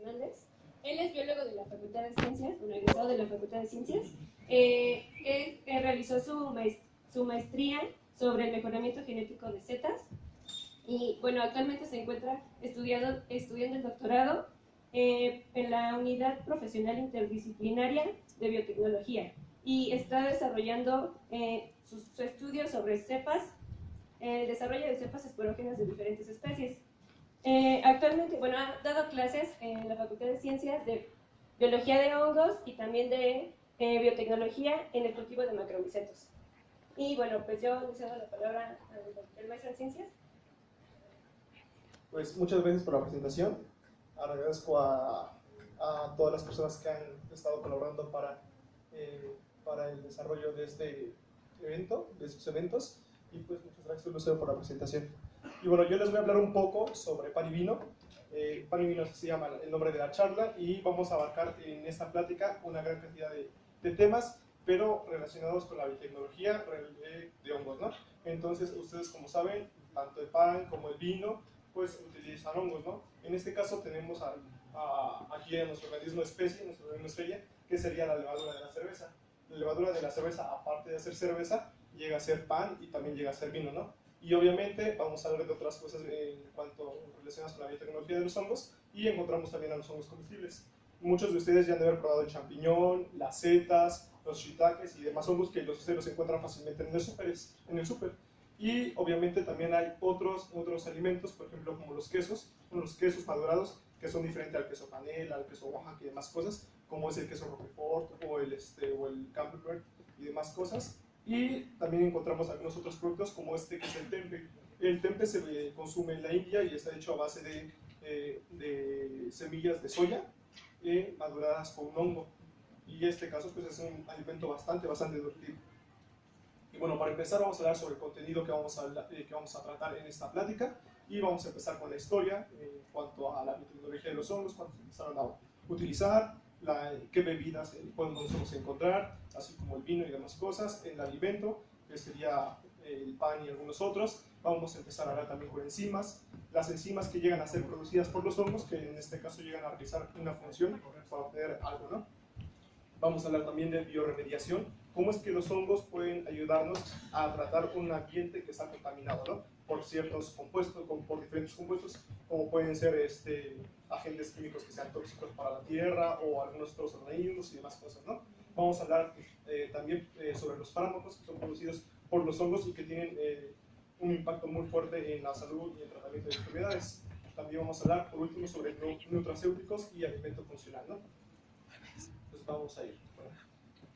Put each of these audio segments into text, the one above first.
Hernández. Él es biólogo de la Facultad de Ciencias, un egresado de la Facultad de Ciencias. Él realizó su maestría sobre el mejoramiento genético de setas y bueno, actualmente se encuentra estudiando el doctorado en la Unidad Profesional Interdisciplinaria de Biotecnología y está desarrollando su estudio sobre cepas, el desarrollo de cepas esporógenas de diferentes especies. Actualmente, bueno, ha dado clases en la Facultad de Ciencias de Biología de Hongos y también de Biotecnología en el cultivo de macromicetos. Y bueno, pues yo le cedo la palabra al maestro en Ciencias. Pues muchas gracias por la presentación. Agradezco a todas las personas que han estado colaborando para el desarrollo de este evento, de estos eventos. Y pues muchas gracias, Lucero, por la presentación. Y bueno, yo les voy a hablar un poco sobre pan y vino. Pan y vino se llama el nombre de la charla y vamos a abarcar en esta plática una gran cantidad de temas, pero relacionados con la biotecnología de hongos, ¿no? Entonces, ustedes como saben, tanto el pan como el vino, pues utilizan hongos, ¿no? En este caso tenemos aquí en nuestro organismo especie, nuestro organismo estrella, que sería la levadura de la cerveza. La levadura de la cerveza, aparte de hacer cerveza, llega a ser pan y también llega a ser vino, ¿no? Y obviamente vamos a hablar de otras cosas en cuanto relacionadas con la biotecnología de los hongos y encontramos también a los hongos comestibles. Muchos de ustedes ya han de haber probado el champiñón, las setas, los shiitakes y demás hongos que ustedes los encuentran fácilmente en el súper. Y obviamente también hay otros alimentos, por ejemplo, como los quesos madurados, que son diferentes al queso panela, al queso Oaxaca y demás cosas, como es el queso Roquefort o el Camembert y demás cosas. Y también encontramos algunos otros productos, como que es el tempe. El tempe se consume en la India y está hecho a base de semillas de soya maduradas con un hongo. Y este caso pues, es un alimento bastante nutritivo. Y bueno, para empezar vamos a hablar sobre el contenido que vamos a tratar en esta plática y vamos a empezar con la historia en cuanto a la biotecnología de los hongos, cuando se empezaron a utilizar, qué bebidas podemos encontrar, así como el vino y demás cosas, el alimento, que sería el pan y algunos otros. Vamos a empezar a hablar también con enzimas, las enzimas que llegan a ser producidas por los hongos, que en este caso llegan a realizar una función para obtener algo, ¿no? Vamos a hablar también de bioremediación, cómo es que los hongos pueden ayudarnos a tratar un ambiente que está contaminado, ¿no? Por ciertos compuestos, por diferentes compuestos, como pueden ser agentes químicos que sean tóxicos para la tierra o algunos otros organismos y demás cosas, ¿no? Vamos a hablar también sobre los fármacos que son producidos por los hongos y que tienen un impacto muy fuerte en la salud y el tratamiento de enfermedades. También vamos a hablar, por último, sobre nutracéuticos y alimento funcional, ¿no? Entonces vamos a ir.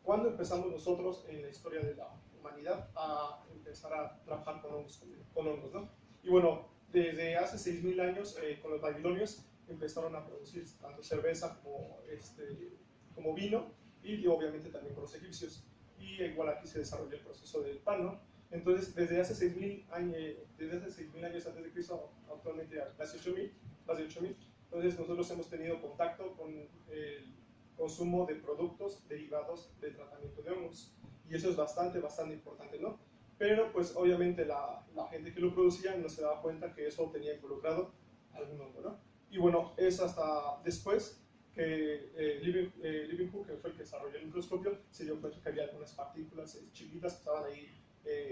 ¿Cuándo empezamos nosotros en la historia de la humanidad a empezar a trabajar con hongos, ¿no? Y bueno, desde hace 6.000 años con los babilonios empezaron a producir tanto cerveza como vino y obviamente también con los egipcios. Y igual aquí se desarrolló el proceso del pan, ¿no? Entonces, desde hace 6.000 años antes de Cristo, actualmente casi 8.000, más de 8.000, entonces nosotros hemos tenido contacto con el consumo de productos derivados del tratamiento de hongos. Y eso es bastante importante, ¿no? Pero pues obviamente la gente que lo producía no se daba cuenta que eso tenía involucrado algún hongo, ¿no? Y bueno, es hasta después que Leeuwenhoek, que fue el que desarrolló el microscopio, se dio cuenta que había algunas partículas chiquitas que estaban ahí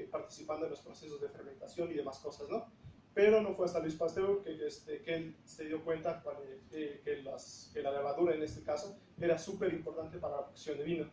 participando en los procesos de fermentación y demás cosas, ¿no? Pero no fue hasta Luis Pasteur que él se dio cuenta que la levadura en este caso era súper importante para la producción de vino.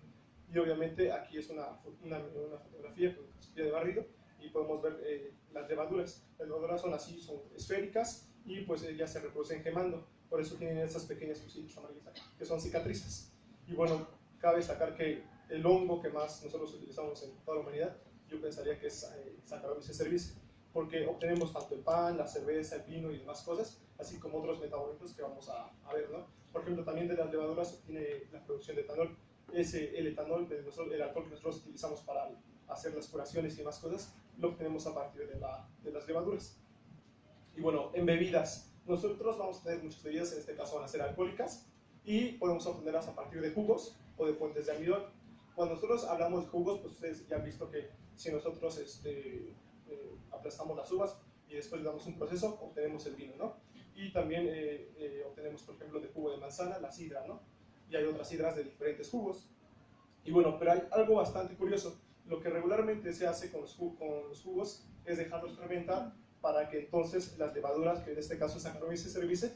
Y obviamente aquí es una fotografía con microscopía de barrido y podemos ver las levaduras. Las levaduras son así, son esféricas y pues ya se reproducen quemando. Por eso tienen estas pequeñas cositas amarillas acá, que son cicatrices. Y bueno, cabe destacar que el hongo que más nosotros utilizamos en toda la humanidad, yo pensaría que es Saccharomyces cerevisiae, porque obtenemos tanto el pan, la cerveza, el vino y demás cosas, así como otros metabolitos que vamos a ver, ¿no? Por ejemplo, también de las levaduras se obtiene la producción de etanol. El etanol, el alcohol que nosotros utilizamos para hacer las curaciones y demás cosas, lo obtenemos a partir de las levaduras. Y bueno, en bebidas, nosotros vamos a tener muchas bebidas, en este caso van a ser alcohólicas, y podemos obtenerlas a partir de jugos o de fuentes de almidón. Cuando nosotros hablamos de jugos, pues ustedes ya han visto que si nosotros aplastamos las uvas y después le damos un proceso, obtenemos el vino, ¿no? y también obtenemos, por ejemplo, de jugo de manzana, la sidra, ¿no? Y hay otras sidras de diferentes jugos. Y bueno, pero hay algo bastante curioso. Lo que regularmente se hace con los jugos es dejarlos fermentar para que entonces las levaduras, que en este caso es Saccharomyces cerevisiae,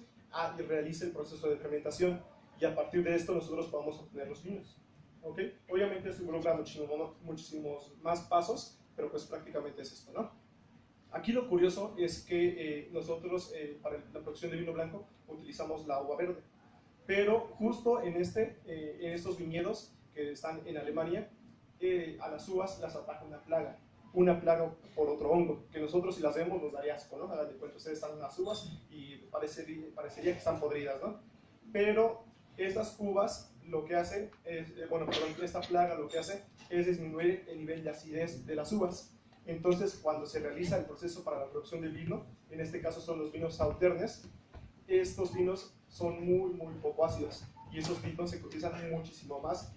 y realice el proceso de fermentación, y a partir de esto nosotros podamos obtener los vinos. ¿Okay? Obviamente esto involucra muchísimos más pasos, pero pues prácticamente es esto, ¿no? Aquí lo curioso es que nosotros para la producción de vino blanco utilizamos la uva verde, pero justo en estos viñedos que están en Alemania, a las uvas las ataca una plaga por otro hongo, que nosotros si las vemos nos daría asco, ¿no? Hagan de cuenta, ustedes están en unas uvas y parecería que están podridas, ¿no? Pero estas uvas lo que hacen es, esta plaga lo que hace es disminuir el nivel de acidez de las uvas. Entonces, cuando se realiza el proceso para la producción del vino, en este caso son los vinos sauternes, estos vinos son muy poco ácidos, y esos vinos se cotizan muchísimo más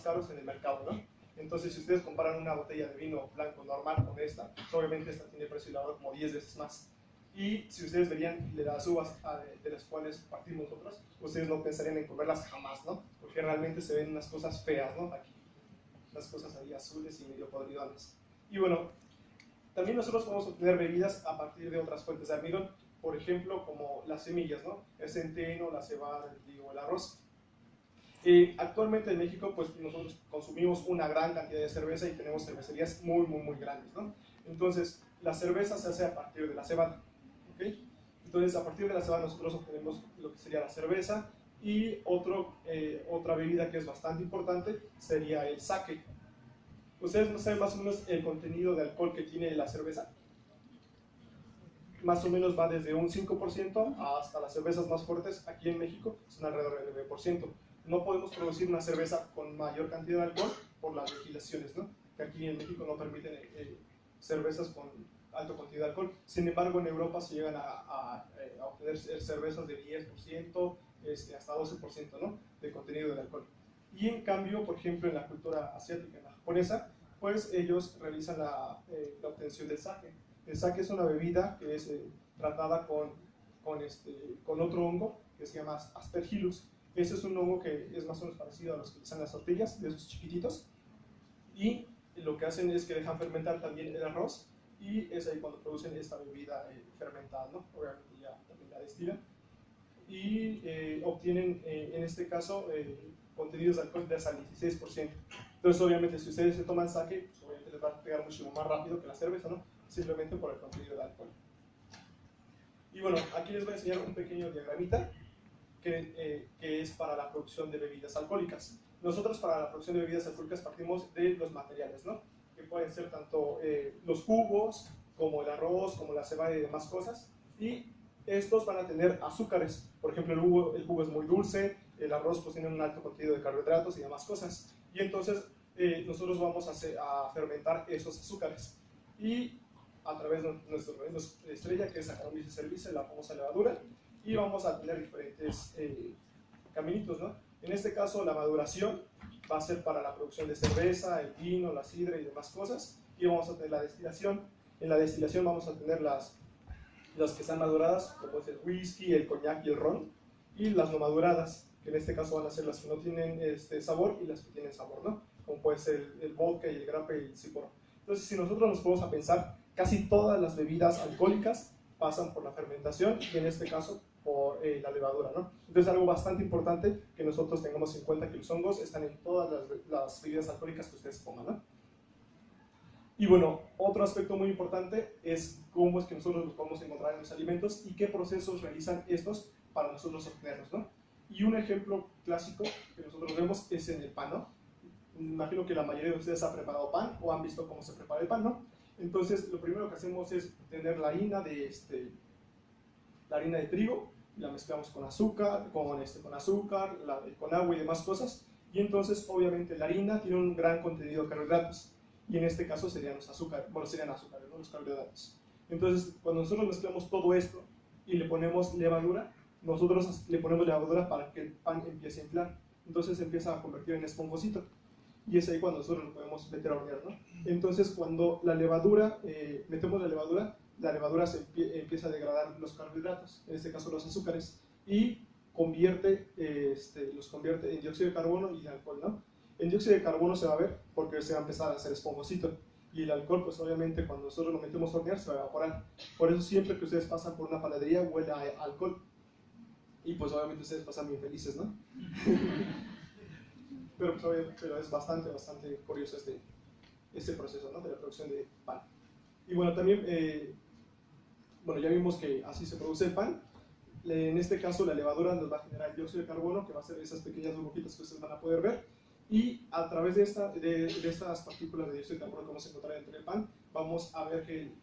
caros en el mercado, ¿no? Entonces, si ustedes comparan una botella de vino blanco normal con esta, obviamente esta tiene precio elevado como 10 veces más. Y si ustedes verían de las uvas de las cuales partimos nosotros, ustedes no pensarían en comerlas jamás, ¿no? Porque realmente se ven unas cosas feas, ¿no? Aquí, unas cosas ahí azules y medio podridonas. Y bueno, también nosotros podemos obtener bebidas a partir de otras fuentes de almidón, por ejemplo, como las semillas, ¿no? El centeno, la cebada, el trigo, el arroz. Actualmente en México, pues nosotros consumimos una gran cantidad de cerveza y tenemos cervecerías muy grandes, ¿no? Entonces, la cerveza se hace a partir de la cebada, ¿ok? Entonces, a partir de la cebada nosotros obtenemos lo que sería la cerveza, y otra bebida que es bastante importante sería el sake. ¿Ustedes no saben más o menos el contenido de alcohol que tiene la cerveza? Más o menos va desde un 5% hasta las cervezas más fuertes aquí en México son alrededor del 9%. No podemos producir una cerveza con mayor cantidad de alcohol por las legislaciones, ¿no? Que aquí en México no permiten cervezas con alto contenido de alcohol. Sin embargo, en Europa se llegan a obtener cervezas de 10%, hasta 12%, ¿no? De contenido de alcohol. Y en cambio, por ejemplo, en la cultura asiática, en la japonesa, pues ellos realizan la obtención del sake. El sake es una bebida que es tratada con otro hongo que se llama Aspergillus. Ese es un hongo que es más o menos parecido a los que usan las tortillas, de esos chiquititos. Y lo que hacen es que dejan fermentar también el arroz, y es ahí cuando producen esta bebida fermentada, ¿no? Obviamente ya también la destilan. Y obtienen, en este caso, contenidos de alcohol de hasta el 16%. Entonces, obviamente, si ustedes se toman sake, pues, obviamente les va a pegar muchísimo más rápido que la cerveza, ¿no? Simplemente por el contenido de alcohol. Y bueno, aquí les voy a enseñar un pequeño diagramita que es para la producción de bebidas alcohólicas. Nosotros para la producción de bebidas alcohólicas partimos de los materiales, ¿no? Que pueden ser tanto los jugos, como el arroz, como la cebada y demás cosas. Y estos van a tener azúcares. Por ejemplo, el jugo es muy dulce, el arroz pues tiene un alto contenido de carbohidratos y demás cosas. Y entonces nosotros vamos a fermentar esos azúcares. Y a través de nuestro organismo estrella, que es Saccharomyces cerevisiae, la famosa levadura, y vamos a tener diferentes caminitos, ¿no? En este caso, la maduración va a ser para la producción de cerveza, el vino, la sidra y demás cosas, y vamos a tener la destilación. En la destilación vamos a tener las que están maduradas, como es el whisky, el coñac y el ron, y las no maduradas, que en este caso van a ser las que no tienen sabor y las que tienen sabor, ¿no? Como puede ser el vodka y el grappa y el sipor. Entonces, si nosotros nos ponemos a pensar, casi todas las bebidas alcohólicas pasan por la fermentación, y en este caso por la levadura, ¿no? Entonces, algo bastante importante que nosotros tengamos en cuenta, que los hongos están en todas las bebidas alcohólicas que ustedes pongan, ¿no? Y bueno, otro aspecto muy importante es cómo es que nosotros los podemos encontrar en los alimentos y qué procesos realizan estos para nosotros obtenerlos, ¿no? Y un ejemplo clásico que nosotros vemos es en el pan, ¿no? Imagino que la mayoría de ustedes ha preparado pan o han visto cómo se prepara el pan, ¿no? Entonces, lo primero que hacemos es tener la harina de trigo, la mezclamos con azúcar, con agua y demás cosas, y entonces, obviamente, la harina tiene un gran contenido de carbohidratos, y en este caso serían los azúcares, ¿no? Los carbohidratos. Entonces, cuando nosotros mezclamos todo esto y le ponemos levadura, nosotros le ponemos levadura para que el pan empiece a inflar, entonces se empieza a convertir en esponjosito, y es ahí cuando nosotros lo podemos meter a hornear, ¿no? Entonces, cuando metemos la levadura, la levadura empieza a degradar los carbohidratos, en este caso los azúcares, y los convierte en dióxido de carbono y alcohol, ¿no? El dióxido de carbono se va a ver porque se va a empezar a hacer esponjosito, y el alcohol, pues obviamente cuando nosotros lo metemos a hornear se va a evaporar. Por eso siempre que ustedes pasan por una panadería huele a alcohol, y pues obviamente ustedes pasan bien felices, ¿no? pero es bastante curioso este proceso, ¿no?, de la producción de pan. Y bueno, también, bueno, ya vimos que así se produce el pan. En este caso la levadura nos va a generar el dióxido de carbono, que va a ser esas pequeñas burbujitas que ustedes van a poder ver, y a través de estas partículas de dióxido de carbono que vamos a encontrar dentro del pan, vamos a ver que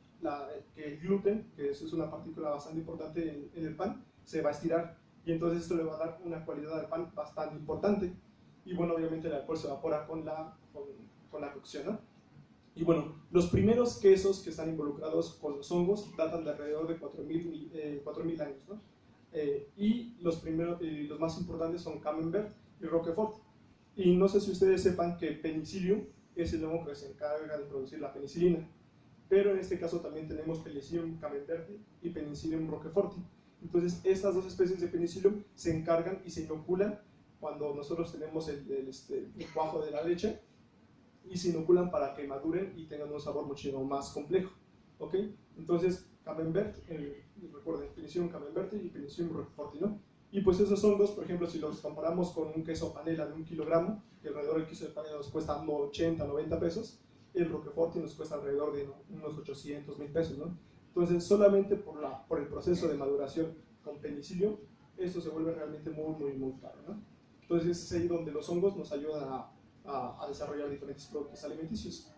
el gluten, que eso es una partícula bastante importante en el pan, se va a estirar, y entonces esto le va a dar una cualidad al pan bastante importante. Y bueno, obviamente el alcohol se evapora con la cocción, ¿no? Y bueno, los primeros quesos que están involucrados con los hongos datan de alrededor de 4.000 años, ¿no? Y los más importantes son Camembert y Roquefort. Y no sé si ustedes sepan que Penicillium es el hongo que se encarga de producir la penicilina, pero en este caso también tenemos Penicillium camemberti y Penicillium roqueforti. Entonces estas dos especies de Penicillium se encargan y se inoculan cuando nosotros tenemos el cuajo de la leche, y se inoculan para que maduren y tengan un sabor muchísimo más complejo, ¿ok? Entonces, Camembert, recuerden, Penicillium camemberti y Penicillium roqueforti, ¿no? Y pues esos hongos, por ejemplo, si los comparamos con un queso panela de 1 kilogramo, que alrededor del queso de panela nos cuesta 80, 90 pesos, el roqueforti nos cuesta alrededor de unos 800, 1000 pesos, ¿no? Entonces, solamente por el proceso de maduración con penicilio, esto se vuelve realmente muy caro, ¿no? Entonces, es ahí donde los hongos nos ayudan a desarrollar diferentes productos alimenticios.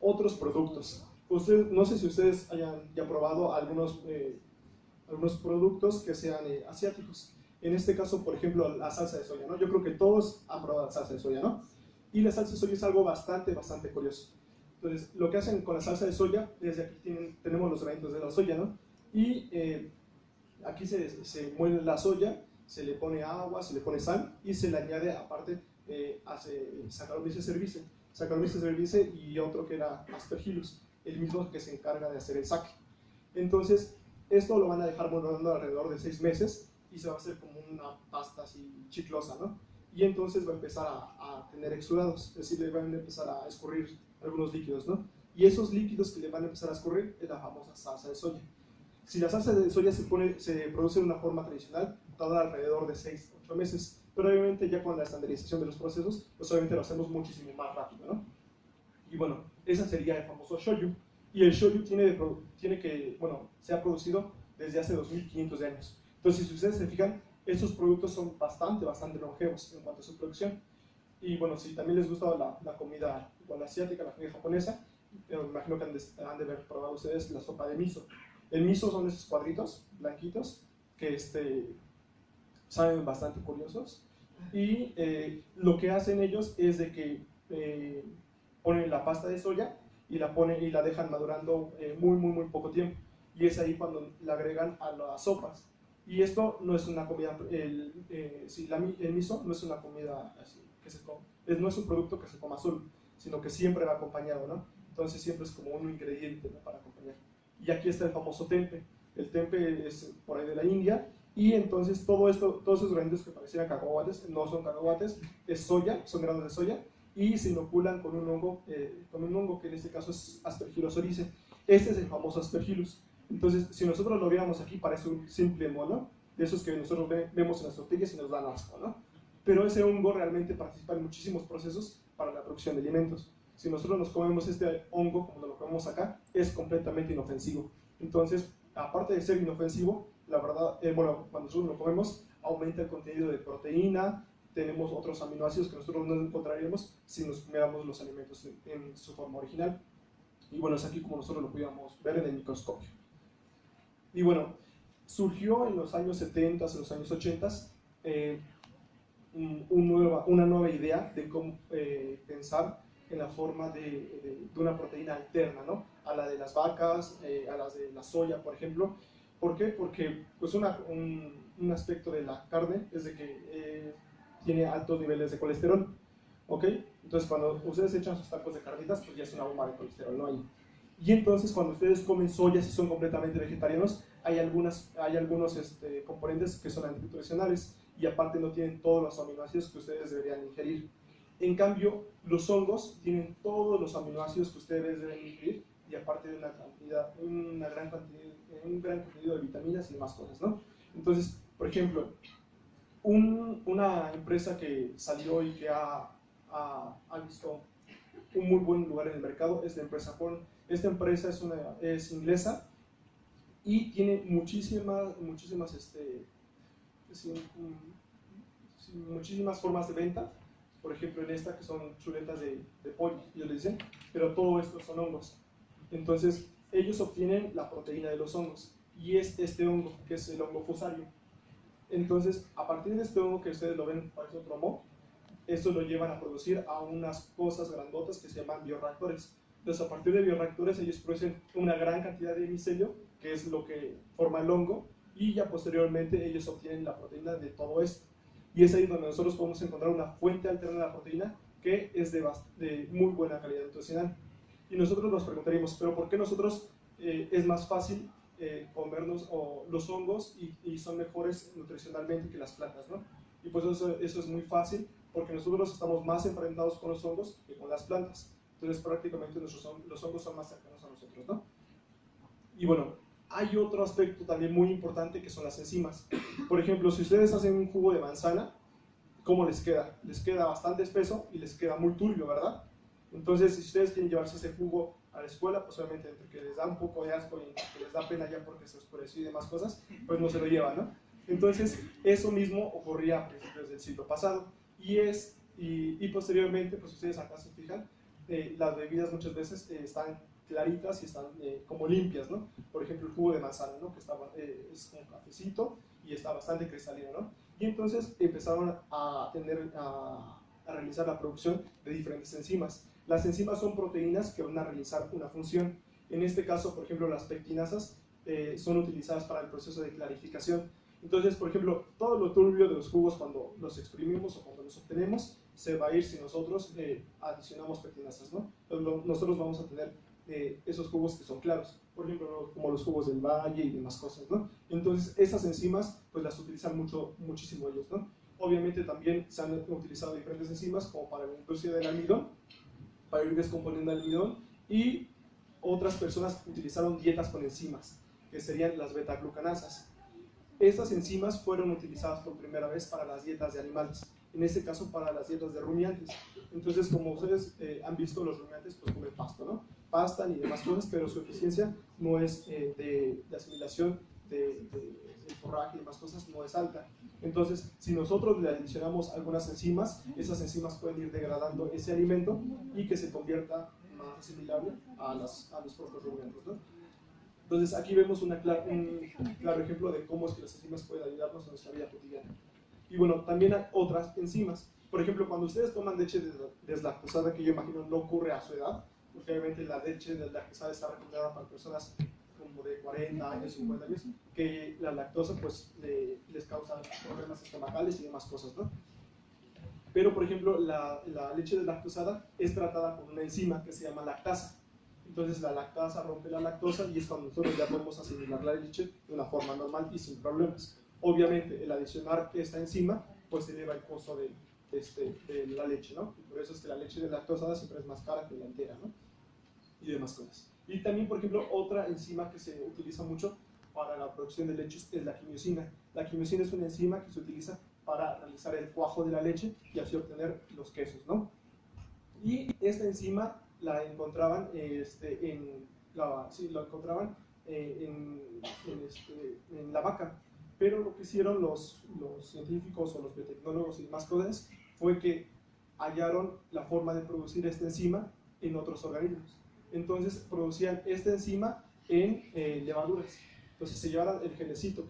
Otros productos. No sé si ustedes hayan ya probado algunos productos que sean asiáticos. En este caso, por ejemplo, la salsa de soya, ¿no? Yo creo que todos han probado la salsa de soya, ¿no? Y la salsa de soya es algo bastante curioso. Entonces, lo que hacen con la salsa de soya, desde aquí tenemos los granitos de la soya, ¿no? Y aquí se muele la soya, se le pone agua, se le pone sal, y se le añade aparte Saccharomyces cerevisiae y otro que era Aspergillus, el mismo que se encarga de hacer el sake. Entonces, esto lo van a dejar moldeando alrededor de 6 meses y se va a hacer como una pasta así chiclosa, ¿no? Y entonces va a empezar a tener exudados, es decir, le van a empezar a escurrir algunos líquidos, ¿no? Y esos líquidos que le van a empezar a escurrir es la famosa salsa de soya. Si la salsa de soya se produce de una forma tradicional, tarda alrededor de 6-8 meses, pero obviamente ya con la estandarización de los procesos, pues obviamente lo hacemos muchísimo más rápido, ¿no? Y bueno, esa sería el famoso shoyu. Y el shoyu se ha producido desde hace 2500 años. Entonces, si ustedes se fijan, estos productos son bastante longevos en cuanto a su producción. Y bueno, si también les gusta la comida asiática, la comida japonesa, me imagino que han de haber probado ustedes la sopa de miso. El miso son esos cuadritos blanquitos que saben bastante curiosos, y lo que hacen ellos es de que ponen la pasta de soya y la dejan madurando muy poco tiempo, y es ahí cuando la agregan a las sopas. Y esto no es una comida, el miso no es una comida así que se come, no es un producto que se coma solo, sino que siempre va acompañado, ¿no? Entonces siempre es como un ingrediente, ¿no?, para acompañar. Y aquí está el famoso tempe. El tempe es por ahí de la India, y entonces todos esos granitos que parecían cacahuates no son cacahuates, es soya, son granos de soya, y se inoculan con un hongo que en este caso es Aspergillus oryzae. Este es el famoso Aspergillus. Entonces, si nosotros lo viéramos aquí, parece un simple mono, de esos que nosotros vemos en las tortillas y nos dan asco, ¿no? Pero ese hongo realmente participa en muchísimos procesos para la producción de alimentos. Si nosotros nos comemos este hongo, como lo comemos acá, es completamente inofensivo. Entonces, aparte de ser inofensivo, la verdad, cuando nosotros lo comemos, aumenta el contenido de proteína, tenemos otros aminoácidos que nosotros no encontraríamos si nos comiéramos los alimentos en su forma original. Y bueno, es aquí como nosotros lo podíamos ver en el microscopio. Y bueno, surgió en los años 70, en los años 80, una nueva idea de cómo pensar en la forma de una proteína alterna, ¿no?, a la de las vacas, a las de la soya, por ejemplo. ¿Por qué? Porque pues un aspecto de la carne es de que tiene altos niveles de colesterol, ¿ok? Entonces cuando ustedes echan sus tacos de carnitas, pues ya es una bomba de colesterol, ¿no? Ahí. Y entonces cuando ustedes comen soya, si son completamente vegetarianos, hay algunos componentes que son antinutricionales y aparte no tienen todos los aminoácidos que ustedes deberían ingerir. En cambio, los hongos tienen todos los aminoácidos que ustedes deben ingerir y aparte de un gran contenido de vitaminas y demás cosas, ¿no? Entonces, por ejemplo, una empresa que salió y que ha visto un muy buen lugar en el mercado es la empresa Quorn. Esta empresa es inglesa y tiene muchísimas formas de venta. Por ejemplo, en esta que son chuletas de pollo, ellos le dicen, pero todo esto son hongos. Entonces, ellos obtienen la proteína de los hongos y es este hongo, que es el hongo fusario. Entonces, a partir de este hongo que ustedes lo ven, parece otro moho, esto lo llevan a producir a unas cosas grandotas que se llaman bioreactores. Entonces, a partir de bioreactores, ellos producen una gran cantidad de micelio, que es lo que forma el hongo, y ya posteriormente ellos obtienen la proteína de todo esto. Y es ahí donde nosotros podemos encontrar una fuente alterna de la proteína que es de muy buena calidad nutricional. Y nosotros nos preguntaríamos, ¿pero por qué nosotros es más fácil comernos los hongos y son mejores nutricionalmente que las plantas, ¿no? Y pues eso es muy fácil porque nosotros estamos más enfrentados con los hongos que con las plantas. Entonces prácticamente los hongos son más cercanos a nosotros, ¿no? Y bueno, hay otro aspecto también muy importante que son las enzimas. Por ejemplo, si ustedes hacen un jugo de manzana, ¿cómo les queda? Les queda bastante espeso y les queda muy turbio, ¿verdad? Entonces, si ustedes quieren llevarse ese jugo a la escuela, pues obviamente entre que les da un poco de asco y que les da pena ya porque se oscureció y demás cosas, pues no se lo llevan, ¿no? Entonces, eso mismo ocurría a principios del siglo pasado. Y posteriormente, pues ustedes acá se fijan, las bebidas muchas veces están claritas y están como limpias, ¿no? Por ejemplo, el jugo de manzana, ¿no? Que es un cafecito y está bastante cristalino, ¿no? Y entonces empezaron a realizar la producción de diferentes enzimas. Las enzimas son proteínas que van a realizar una función. En este caso, por ejemplo, las pectinasas son utilizadas para el proceso de clarificación. Entonces, por ejemplo, todo lo turbio de los jugos cuando los exprimimos o cuando los obtenemos se va a ir si nosotros adicionamos pectinasas, ¿no? Entonces, nosotros vamos a tener esos jugos que son claros, por ejemplo, como los jugos del valle y demás cosas, ¿no? Entonces, esas enzimas, pues las utilizan muchísimo ellos, ¿no? Obviamente también se han utilizado diferentes enzimas como para la industria del almidón, para ir descomponiendo el almidón, y otras personas utilizaron dietas con enzimas, que serían las beta-glucanasas. Estas enzimas fueron utilizadas por primera vez para las dietas de animales, en este caso para las dietas de rumiantes. Entonces, como ustedes han visto, los rumiantes pues comen pasto, ¿no? Pastan y demás cosas, pero su eficiencia no es de asimilación del forraje y demás cosas, no es alta. Entonces, si nosotros le adicionamos algunas enzimas, esas enzimas pueden ir degradando ese alimento y que se convierta más asimilable a los propios rumiantes, ¿no? Entonces, aquí vemos un claro ejemplo de cómo es que las enzimas pueden ayudarnos en nuestra vida cotidiana. Y bueno, también hay otras enzimas. Por ejemplo, cuando ustedes toman leche deslactosada, que yo imagino no ocurre a su edad, porque obviamente la leche deslactosada está recomendada para personas como de 40 años, 50 años, que la lactosa pues les causa problemas estomacales y demás cosas, ¿no? Pero, por ejemplo, la leche deslactosada es tratada con una enzima que se llama lactasa. Entonces la lactasa rompe la lactosa y es cuando nosotros ya podemos asimilar la leche de una forma normal y sin problemas. Obviamente, el adicionar esta enzima pues eleva el costo de la leche, ¿no? Y por eso es que la leche deslactosada siempre es más cara que la entera, ¿no? Y demás cosas. Y también, por ejemplo, otra enzima que se utiliza mucho para la producción de leches es la quimiosina. La quimiosina es una enzima que se utiliza para realizar el cuajo de la leche y así obtener los quesos, ¿no? Y esta enzima la encontraban en la vaca, pero lo que hicieron los científicos o los biotecnólogos y demás cosas fue que hallaron la forma de producir esta enzima en otros organismos. Entonces producían esta enzima en levaduras. Entonces se llevaron el genecito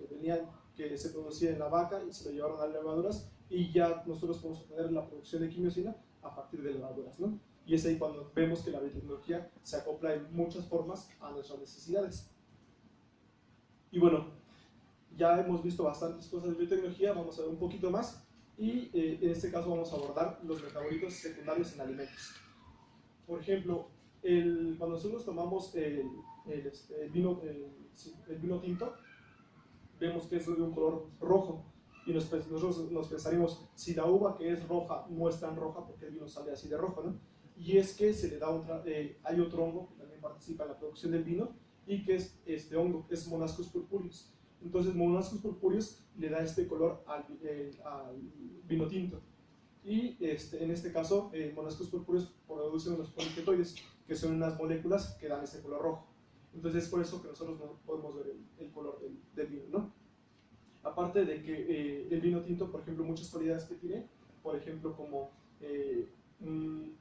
que se producía en la vaca y se lo llevaron a las levaduras y ya nosotros podemos obtener la producción de quimiosina a partir de levaduras, ¿no? Y es ahí cuando vemos que la biotecnología se acopla en muchas formas a nuestras necesidades. Y bueno, ya hemos visto bastantes cosas de biotecnología, vamos a ver un poquito más y en este caso vamos a abordar los metabolitos secundarios en alimentos. Por ejemplo, Cuando nosotros tomamos el vino tinto, vemos que es de un color rojo y nosotros nos pensaríamos, si la uva que es roja no es tan roja, porque el vino sale así de rojo, ¿no? Y es que se le da hay otro hongo que también participa en la producción del vino y que es este hongo, es Monascus purpureus. Entonces Monascus purpureus le da este color al vino tinto. Y en este caso, Monascus purpureus produce unos poliquetoides, que son unas moléculas que dan ese color rojo. Entonces es por eso que nosotros no podemos ver el color del vino, ¿no? Aparte de que el vino tinto, por ejemplo, muchas cualidades que tiene, por ejemplo, como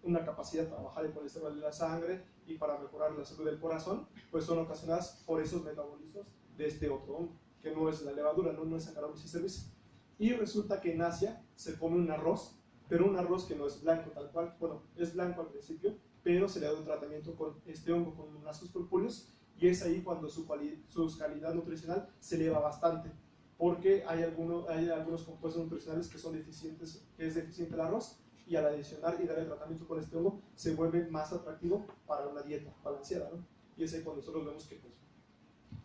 una capacidad para bajar el colesterol de la sangre y para mejorar la salud del corazón, pues son ocasionadas por esos metabolismos de este otro hongo, que no es la levadura, no es Saccharomyces cerevisiae. Y resulta que en Asia se come un arroz, pero un arroz que no es blanco tal cual, bueno, es blanco al principio, pero se le da un tratamiento con este hongo, con Monascus purpureus, y es ahí cuando su calidad nutricional se eleva bastante, porque hay algunos compuestos nutricionales que son deficientes, que es deficiente el arroz, y al adicionar y darle tratamiento con este hongo se vuelve más atractivo para una dieta balanceada, ¿no? Y es ahí cuando nosotros vemos que, pues,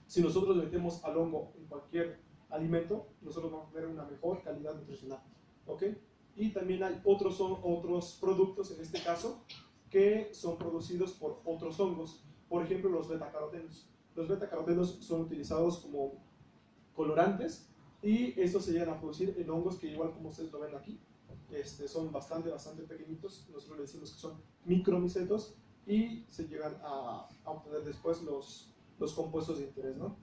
si nosotros le metemos al hongo en cualquier alimento, nosotros vamos a tener una mejor calidad nutricional, ¿ok? Y también hay otros productos, en este caso, que son producidos por otros hongos, por ejemplo los betacarotenos. Los betacarotenos son utilizados como colorantes y estos se llegan a producir en hongos que, igual como ustedes lo ven aquí, son bastante pequeñitos. Nosotros le decimos que son micromicetos y se llegan a obtener después los compuestos de interés, ¿no?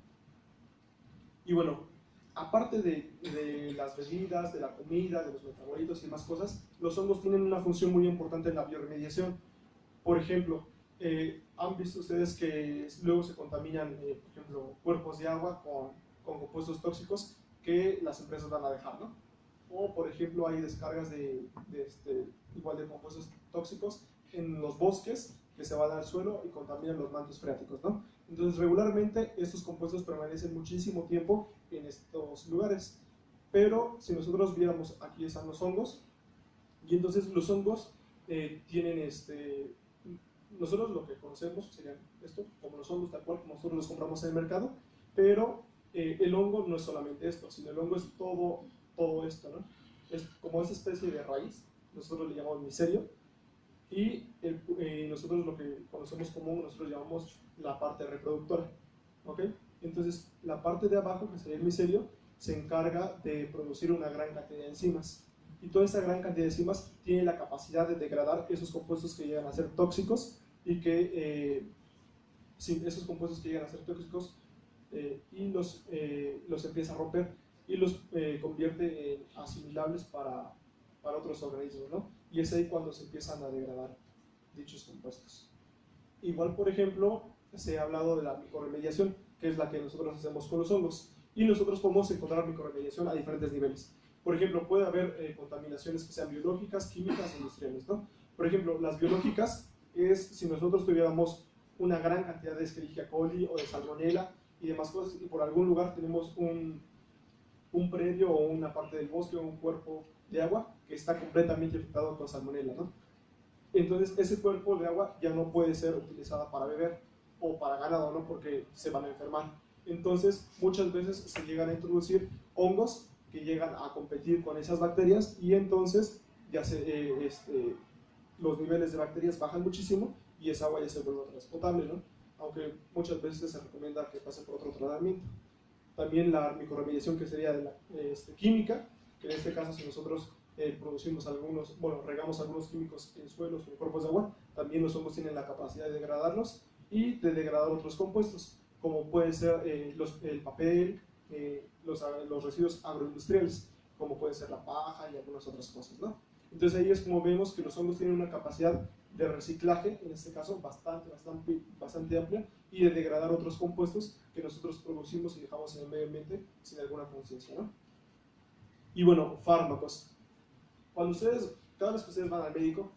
Y bueno, aparte de las bebidas, de la comida, de los metabolitos y más cosas, los hongos tienen una función muy importante en la bioremediación. Por ejemplo, ¿han visto ustedes que luego se contaminan, por ejemplo, cuerpos de agua con compuestos tóxicos que las empresas van a dejar, ¿no? O, por ejemplo, hay descargas igual de compuestos tóxicos en los bosques que se van al suelo y contaminan los mantos freáticos, ¿no? Entonces, regularmente estos compuestos permanecen muchísimo tiempo en estos lugares. Pero si nosotros viéramos, aquí están los hongos, y entonces los hongos tienen nosotros lo que conocemos serían esto, como los hongos tal cual, como nosotros los compramos en el mercado, pero el hongo no es solamente esto, sino el hongo es todo esto, ¿no? Es como esa especie de raíz, nosotros le llamamos micelio, y nosotros lo que conocemos como nosotros llamamos la parte reproductora, ¿ok? Entonces, la parte de abajo, que sería el micelio, se encarga de producir una gran cantidad de enzimas, y toda esa gran cantidad de enzimas tiene la capacidad de degradar esos compuestos que llegan a ser tóxicos y que, esos compuestos que llegan a ser tóxicos y los empieza a romper y los convierte en asimilables para otros organismos, ¿no? Y es ahí cuando se empiezan a degradar dichos compuestos. Igual, por ejemplo, se ha hablado de la micorremediación, que es la que nosotros hacemos con los hongos, y nosotros podemos encontrar micorremediación a diferentes niveles. Por ejemplo, puede haber contaminaciones que sean biológicas, químicas o industriales, ¿no? Por ejemplo, las biológicas es si nosotros tuviéramos una gran cantidad de Escherichia coli o de Salmonella y demás cosas, y por algún lugar tenemos un predio o una parte del bosque o un cuerpo de agua que está completamente infectado con Salmonella, ¿no? Entonces ese cuerpo de agua ya no puede ser utilizada para beber o para ganado, ¿no? Porque se van a enfermar. Entonces muchas veces se llegan a introducir hongos que llegan a competir con esas bacterias y entonces ya los niveles de bacterias bajan muchísimo y esa agua ya se vuelve otra vez potable, ¿no? Aunque muchas veces se recomienda que pase por otro tratamiento. También la micorremediación, que sería de la química, que en este caso si nosotros regamos algunos químicos en suelos o en cuerpos de agua, también los hongos tienen la capacidad de degradarlos y de degradar otros compuestos, como puede ser el papel, los residuos agroindustriales, como puede ser la paja y algunas otras cosas, ¿no? Entonces ahí es como vemos que los hongos tienen una capacidad de reciclaje, en este caso bastante amplia, y de degradar otros compuestos que nosotros producimos y dejamos en el medio ambiente sin alguna conciencia, ¿no? Y bueno, fármacos. Cada vez que ustedes van al médico,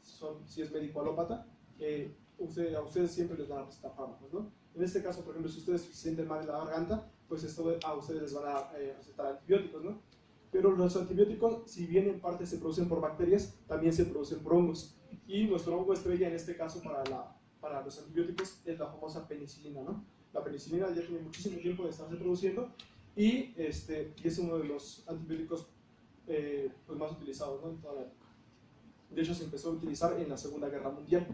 si es médico alópata, a ustedes siempre les van a recetar fármacos, ¿no? En este caso, por ejemplo, si ustedes se sienten mal en la garganta, pues a ustedes les van a recetar antibióticos, ¿no? Pero los antibióticos, si bien en parte se producen por bacterias, también se producen por hongos. Y nuestro hongo estrella, en este caso, para los antibióticos es la famosa penicilina, ¿no? La penicilina ya tiene muchísimo tiempo de estarse produciendo y es uno de los antibióticos pues más utilizados, ¿no? En toda la época. De hecho, se empezó a utilizar en la Segunda Guerra Mundial.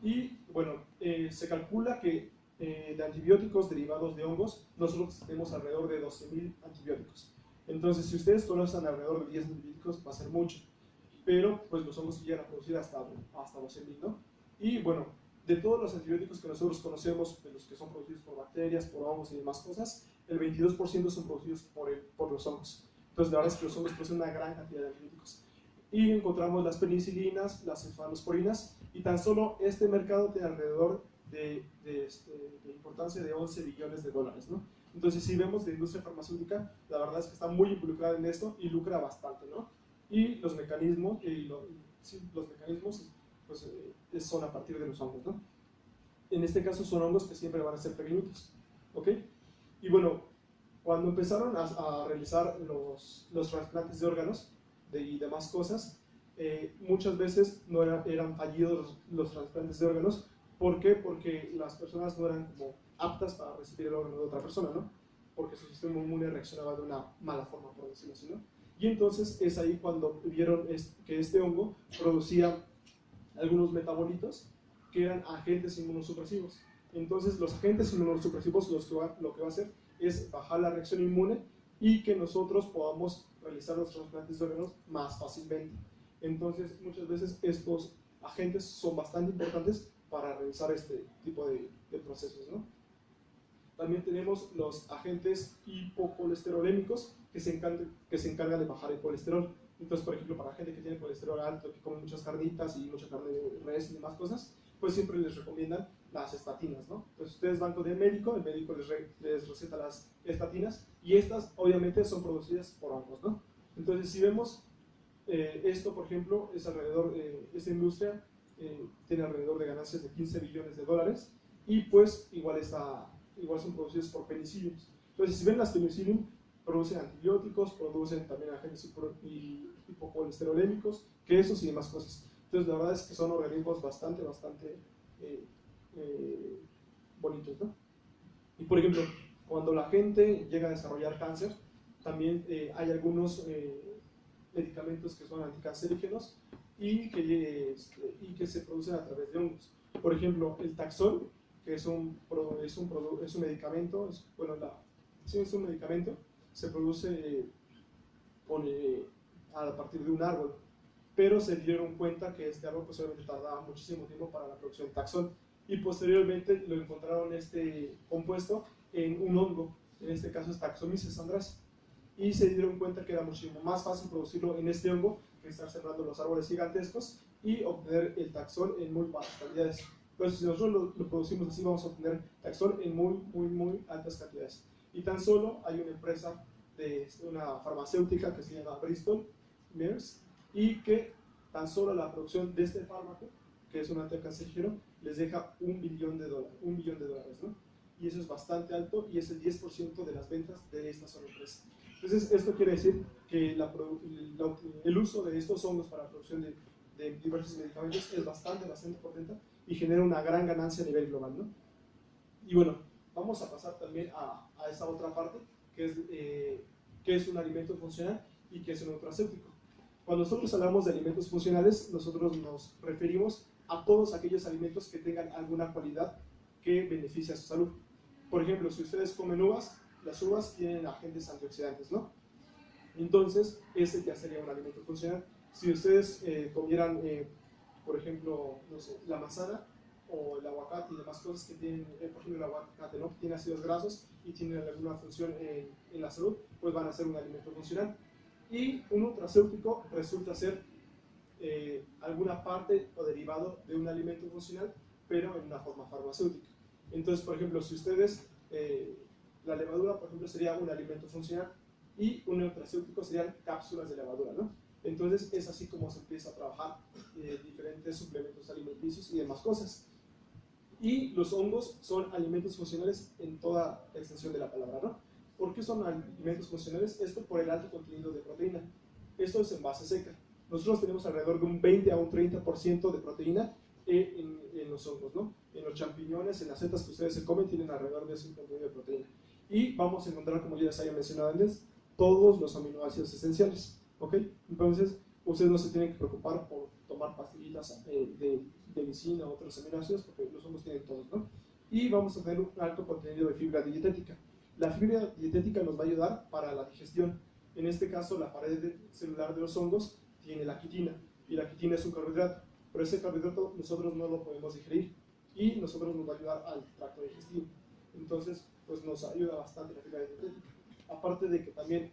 Y bueno, se calcula que de antibióticos derivados de hongos, nosotros tenemos alrededor de 12.000 antibióticos. Entonces, si ustedes conocen alrededor de 10 antibióticos, va a ser mucho. Pero pues los hongos llegan a producir hasta 12.000, ¿no? Y bueno, de todos los antibióticos que nosotros conocemos, de los que son producidos por bacterias, por hongos y demás cosas, el 22% son producidos por los hongos. Entonces, la verdad es que los hongos producen una gran cantidad de antibióticos. Y encontramos las penicilinas, las cefalosporinas, y tan solo este mercado tiene alrededor de importancia de 11 billones de dólares, ¿no? Entonces, si vemos la industria farmacéutica, la verdad es que está muy involucrada en esto y lucra bastante, ¿no? Y los mecanismos, pues, son a partir de los hongos, ¿no? En este caso son hongos que siempre van a ser pequeñitos, ¿ok? Y bueno, cuando empezaron a realizar los trasplantes de órganos y demás cosas, muchas veces no eran fallidos los trasplantes de órganos. ¿Por qué? Porque las personas no eran como aptas para recibir el órgano de otra persona, ¿no? Porque su sistema inmune reaccionaba de una mala forma, por decirlo así, ¿no? Y entonces es ahí cuando vieron que este hongo producía algunos metabolitos que eran agentes inmunosupresivos. Entonces los agentes inmunosupresivos lo que va a hacer es bajar la reacción inmune y que nosotros podamos realizar los trasplantes de órganos más fácilmente. Entonces muchas veces estos agentes son bastante importantes para realizar este tipo de procesos, ¿no? También tenemos los agentes hipocolesterolémicos que se encargan de bajar el colesterol. Entonces, por ejemplo, para gente que tiene colesterol alto, que come muchas carnitas y mucha carne de res y demás cosas, pues siempre les recomiendan las estatinas, ¿no? Entonces, ustedes van con el médico les receta las estatinas y estas obviamente son producidas por hongos, ¿no? Entonces, si vemos esto, por ejemplo, esta industria tiene alrededor de ganancias de 15 billones de dólares y pues igual son producidos por penicillium. Entonces, si ven las penicillium, producen antibióticos, producen también agentes hipocolesterolémicos, quesos y demás cosas. Entonces, la verdad es que son organismos bastante bonitos, ¿no? Y por ejemplo, cuando la gente llega a desarrollar cáncer, también hay algunos medicamentos que son anticancerígenos y que se producen a través de hongos. Por ejemplo, el Taxol, que es un medicamento, es un medicamento, se produce a partir de un árbol, pero se dieron cuenta que este árbol pues obviamente tardaba muchísimo tiempo para la producción de Taxol y posteriormente lo encontraron este compuesto en un hongo, en este caso es Taxomyces andrae, y se dieron cuenta que era muchísimo más fácil producirlo en este hongo que estar sembrando los árboles gigantescos y obtener el Taxol en muy bajas cantidades. Entonces, si nosotros lo producimos así, vamos a obtener Taxol en muy altas cantidades. Y tan solo hay una empresa, una farmacéutica que se llama Bristol Myers, y que tan solo la producción de este fármaco, que es un anticancerígeno, les deja $1 billón, ¿no? Y eso es bastante alto y es el 10% de las ventas de esta sola empresa. Entonces, esto quiere decir que el uso de estos hongos para la producción de diversos medicamentos es bastante potente y genera una gran ganancia a nivel global, ¿no? Y bueno, vamos a pasar también a esta otra parte, que es un alimento funcional y que es un nutracéutico. Cuando nosotros hablamos de alimentos funcionales, nosotros nos referimos a todos aquellos alimentos que tengan alguna cualidad que beneficie a su salud. Por ejemplo, si ustedes comen uvas, las uvas tienen agentes antioxidantes, ¿no? Entonces, ese ya sería un alimento funcional. Si ustedes comieran, por ejemplo, no sé, la manzana o el aguacate y demás cosas que tienen, por ejemplo, el aguacate, ¿no? Que tiene ácidos grasos y tienen alguna función en la salud, pues van a ser un alimento funcional. Y un nutracéutico resulta ser alguna parte o derivado de un alimento funcional, pero en una forma farmacéutica. Entonces, por ejemplo, si ustedes, la levadura, por ejemplo, sería un alimento funcional y un nutracéutico serían cápsulas de levadura, ¿no? Entonces, es así como se empieza a trabajar diferentes suplementos alimenticios y demás cosas. Y los hongos son alimentos funcionales en toda la extensión de la palabra, ¿no? ¿Por qué son alimentos funcionales? Esto por el alto contenido de proteína. Esto es en base seca. Nosotros tenemos alrededor de un 20 a un 30% de proteína en los hongos, ¿no? En los champiñones, en las setas que ustedes se comen, tienen alrededor de ese contenido de proteína. Y vamos a encontrar, como ya les había mencionado antes, todos los aminoácidos esenciales, ¿ok? Entonces, ustedes no se tienen que preocupar por tomar pastillitas de lisina o otros aminoácidos, porque los hongos tienen todos, ¿no? Y vamos a tener un alto contenido de fibra dietética. La fibra dietética nos va a ayudar para la digestión. En este caso, la pared celular de los hongos tiene la quitina, y la quitina es un carbohidrato, pero ese carbohidrato nosotros no lo podemos digerir, y nosotros nos va a ayudar al tracto digestivo. Entonces, pues nos ayuda bastante la fibra dietética. Aparte de que también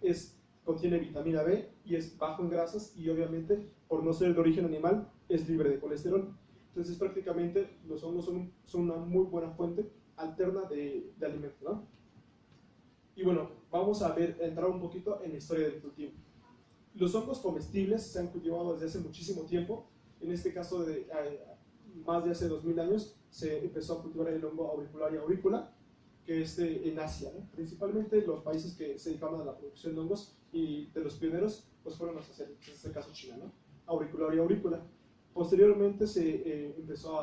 contiene vitamina B y es bajo en grasas, y obviamente, por no ser de origen animal, es libre de colesterol. Entonces, prácticamente, los hongos son una muy buena fuente alterna de alimento, ¿no? Y bueno, vamos a entrar un poquito en la historia del cultivo. Los hongos comestibles se han cultivado desde hace muchísimo tiempo. En este caso, más de hace 2000 años, se empezó a cultivar el hongo auricularia aurícula, que es en Asia, ¿no? Principalmente los países que se dedicaban a la producción de hongos, y de los pioneros pues fueron los asiáticos, en este caso China, ¿no? Auricularia aurícula. Posteriormente se empezó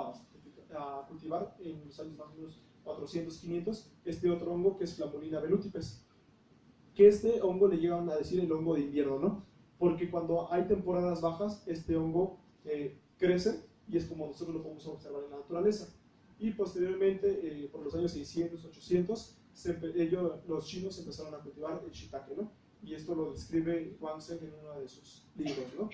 a cultivar en los años más o menos 400, 500, este otro hongo que es Flamulina velutipes, que este hongo le llegan a decir el hongo de invierno, ¿no? Porque cuando hay temporadas bajas, este hongo crece, y es como nosotros lo podemos observar en la naturaleza. Y posteriormente, por los años 600, 800, los chinos empezaron a cultivar el shiitake, ¿no? Y esto lo describe Wang Zheng en uno de sus libros, ¿no?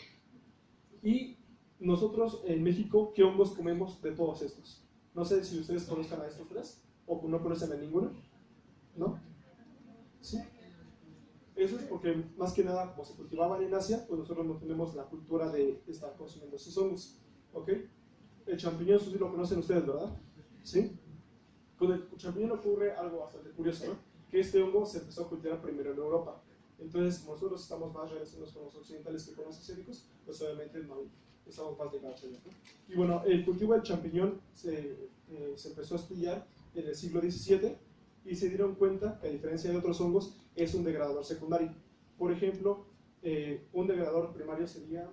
Y nosotros en México, ¿qué hongos comemos de todos estos? No sé si ustedes conozcan a estos tres, o no conocen a ninguno, ¿no? ¿Sí? Eso es porque, más que nada, como se cultivaban en Asia, pues nosotros no tenemos la cultura de estar consumiendo esos hongos, ¿ok? El champiñón, eso sí lo conocen ustedes, ¿verdad? ¿Sí? Con el champiñón ocurre algo bastante curioso, ¿no? Que este hongo se empezó a cultivar primero en Europa. Entonces, como nosotros estamos más relacionados con los occidentales que con los asiáticos, pues obviamente no estamos más ligados a ellos, ¿no? Y bueno, el cultivo del champiñón se empezó a estudiar en el siglo XVII, y se dieron cuenta que, a diferencia de otros hongos, es un degradador secundario. Por ejemplo, un degradador primario sería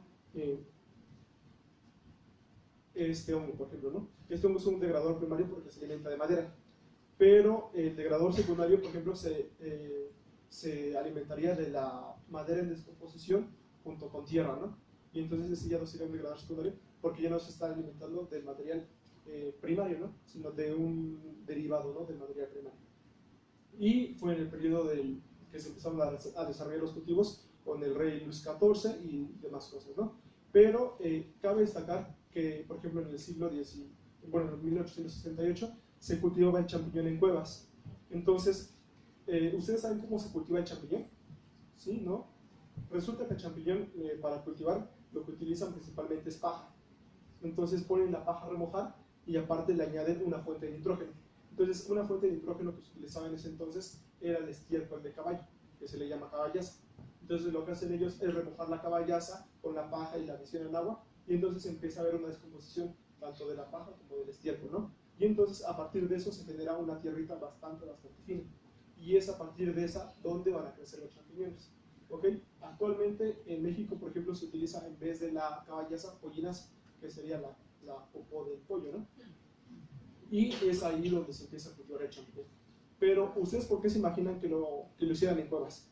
este hongo, por ejemplo, ¿no? Este hongo es un degradador primario porque se alimenta de madera, pero el degradador secundario, por ejemplo, se alimentaría de la madera en descomposición junto con tierra, ¿no? Y entonces ese ya no sería un degradador secundario, porque ya no se está alimentando del material primario, ¿no? Sino de un derivado, ¿no? Del material primario. Y fue en el periodo que se empezaron a desarrollar los cultivos con el rey Luis XIV y demás cosas, ¿no? Pero cabe destacar que, por ejemplo, en el siglo XIX, bueno, en 1868, se cultivaba el champiñón en cuevas. Entonces, ¿ustedes saben cómo se cultiva el champiñón? ¿Sí? ¿No? Resulta que el champiñón, para cultivar, lo que utilizan principalmente es paja. Entonces ponen la paja a remojar, y aparte le añaden una fuente de nitrógeno. Entonces, una fuente de nitrógeno que se utilizaba en ese entonces era el estiércol de caballo, que se le llama caballaza. Entonces, lo que hacen ellos es remojar la caballaza con la paja y la adicionan en agua, y entonces empieza a haber una descomposición tanto de la paja como del estiércol, ¿no? Y entonces, a partir de eso, se genera una tierrita bastante fina. Y es a partir de esa donde van a crecer los champiñones. ¿Ok? Actualmente, en México, por ejemplo, se utiliza, en vez de la caballaza, pollinaza, que sería la popó del pollo, ¿no? Y es ahí donde se empieza a cultivar el champiñón. Pero, ¿ustedes por qué se imaginan que lo hicieran en cuevas?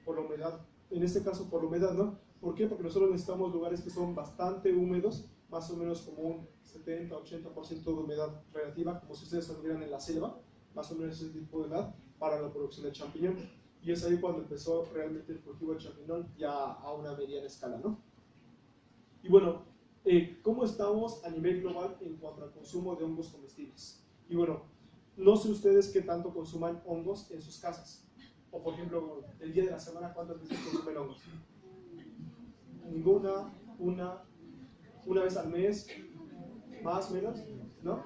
Por la humedad. En este caso, por la humedad, ¿no? ¿Por qué? Porque nosotros necesitamos lugares que son bastante húmedos, más o menos como un 70-80% de humedad relativa, como si ustedes estuvieran en la selva, más o menos ese tipo de humedad, para la producción del champiñón. Y es ahí cuando empezó realmente el cultivo del champiñón, ya a una mediana escala, ¿no? Y bueno, ¿cómo estamos a nivel global en cuanto al consumo de hongos comestibles? Y bueno, no sé ustedes qué tanto consuman hongos en sus casas. O por ejemplo, el día de la semana, ¿cuántas veces consumen hongos? Ninguna, una vez al mes, más o menos, ¿no?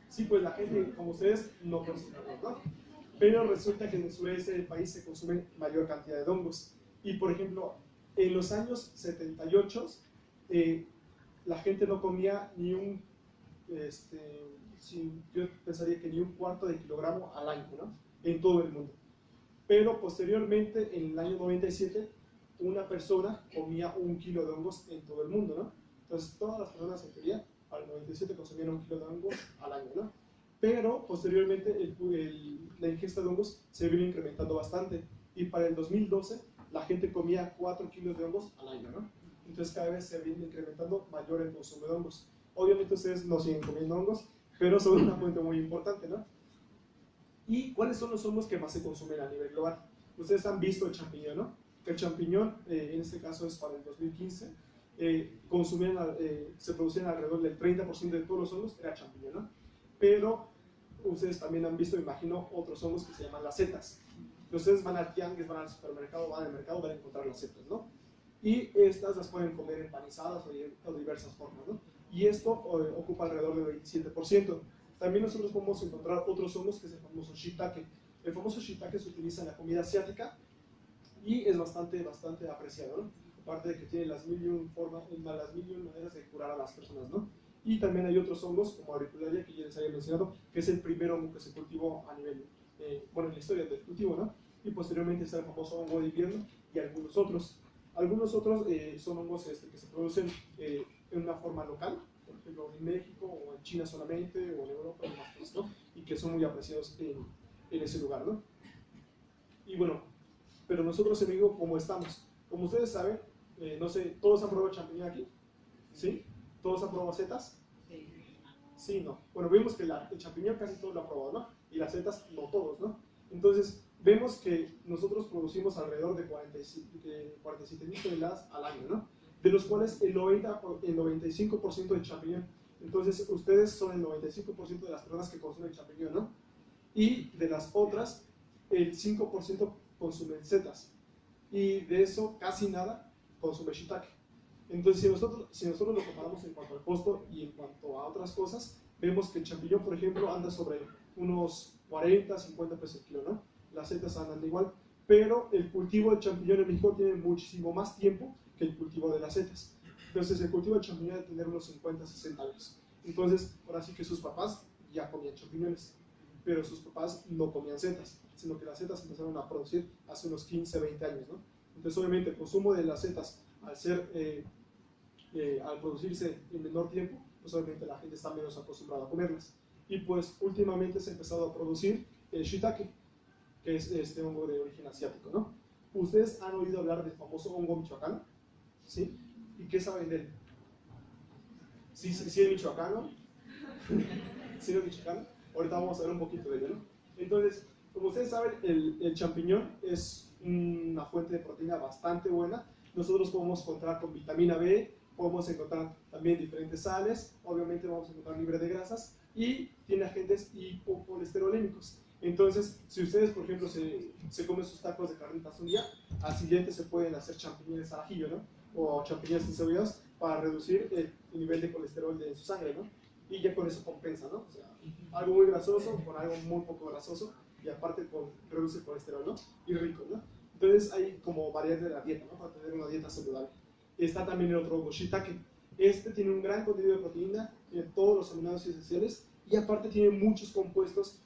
Sí, pues la gente, como ustedes, no consumen hongos, ¿no? Pero resulta que en el sureste del país se consume mayor cantidad de hongos. Y por ejemplo, en los años 78, la gente no comía ni un, yo pensaría que ni un cuarto de kilogramo al año, ¿no? En todo el mundo. Pero posteriormente, en el año 97, una persona comía 1 kilo de hongos en todo el mundo, ¿no? Entonces, todas las personas en teoría, al 97 consumían 1 kilo de hongos al año, ¿no? Pero posteriormente la ingesta de hongos se vino incrementando bastante y para el 2012 la gente comía 4 kilos de hongos al año, ¿no? Entonces cada vez se viene incrementando mayor el consumo de hongos. Obviamente ustedes no siguen comiendo hongos, pero son una fuente muy importante, ¿no? ¿Y cuáles son los hongos que más se consumen a nivel global? Ustedes han visto el champiñón, ¿no? El champiñón, en este caso es para el 2015, se producían alrededor del 30% de todos los hongos, era champiñón, ¿no? Pero ustedes también han visto, imagino, otros hongos que se llaman las setas. Ustedes van al tianguis, van al supermercado, van al mercado, van a encontrar las setas, ¿no? Y estas las pueden comer empanizadas o de diversas formas, ¿no? Y esto ocupa alrededor del 27%. También nosotros podemos encontrar otros hongos que es el famoso shiitake. El famoso shiitake se utiliza en la comida asiática y es bastante apreciado, ¿no? Aparte de que tiene las mil y un maneras de curar a las personas, ¿no? Y también hay otros hongos, como auricularia, que ya les había mencionado, que es el primer hongo que se cultivó a nivel, bueno, en la historia del cultivo, ¿no? Y posteriormente está el famoso hongo de invierno y algunos otros. Algunos otros son hongos que se producen en una forma local, por ejemplo, en México o en China solamente, o en Europa, y más cosas, ¿no? Y que son muy apreciados en ese lugar, ¿no? Y bueno, pero nosotros en México, ¿cómo estamos? Como ustedes saben, no sé, ¿todos han probado champiñón aquí? ¿Sí? ¿Todos han probado setas? Sí. Sí, no. Bueno, vimos que el champiñón casi todos lo han probado, ¿no? Y las setas no todos, ¿no? Entonces, vemos que nosotros producimos alrededor de 47.000 toneladas al año, ¿no? De los cuales el 95% de champiñón. Entonces, ustedes son el 95% de las personas que consumen champiñón, ¿no? Y de las otras, el 5% consumen setas. Y de eso, casi nada consume shiitake. Entonces, si nosotros lo comparamos en cuanto al costo y en cuanto a otras cosas, vemos que el champiñón, por ejemplo, anda sobre unos 40, 50 pesos el kilo, ¿no? Las setas andan igual, pero el cultivo del champiñón en México tiene muchísimo más tiempo que el cultivo de las setas. Entonces, el cultivo del champiñón debe tener unos 50, 60 años. Entonces, ahora sí que sus papás ya comían champiñones, pero sus papás no comían setas, sino que las setas empezaron a producir hace unos 15, 20 años, ¿no? Entonces, obviamente, el consumo de las setas, al producirse en menor tiempo, pues obviamente la gente está menos acostumbrada a comerlas. Y pues últimamente se ha empezado a producir el shiitake, que es este hongo de origen asiático, ¿no? ¿Ustedes han oído hablar del famoso hongo michoacano? ¿Sí? ¿Y qué saben de él? ¿Sí es michoacano? ¿Sí es michoacano? Ahorita vamos a ver un poquito de ello, ¿no? Entonces, como ustedes saben, el champiñón es una fuente de proteína bastante buena. Nosotros podemos encontrar con vitamina B, podemos encontrar también diferentes sales, obviamente vamos a encontrar libre de grasas y tiene agentes hipocolesterolémicos. Entonces, si ustedes, por ejemplo, se comen sus tacos de carnitas un día, al siguiente se pueden hacer champiñones al ajillo, ¿no? O champiñones encebollados para reducir el nivel de colesterol de su sangre, ¿no? Y ya con eso compensa, ¿no? O sea, algo muy grasoso con algo muy poco grasoso y aparte reduce el colesterol, ¿no? Y rico, ¿no? Entonces hay como variar de la dieta, ¿no? Para tener una dieta saludable. Está también el otro hongo, shiitake. Este tiene un gran contenido de proteína, tiene todos los aminoácidos esenciales y aparte tiene muchos compuestos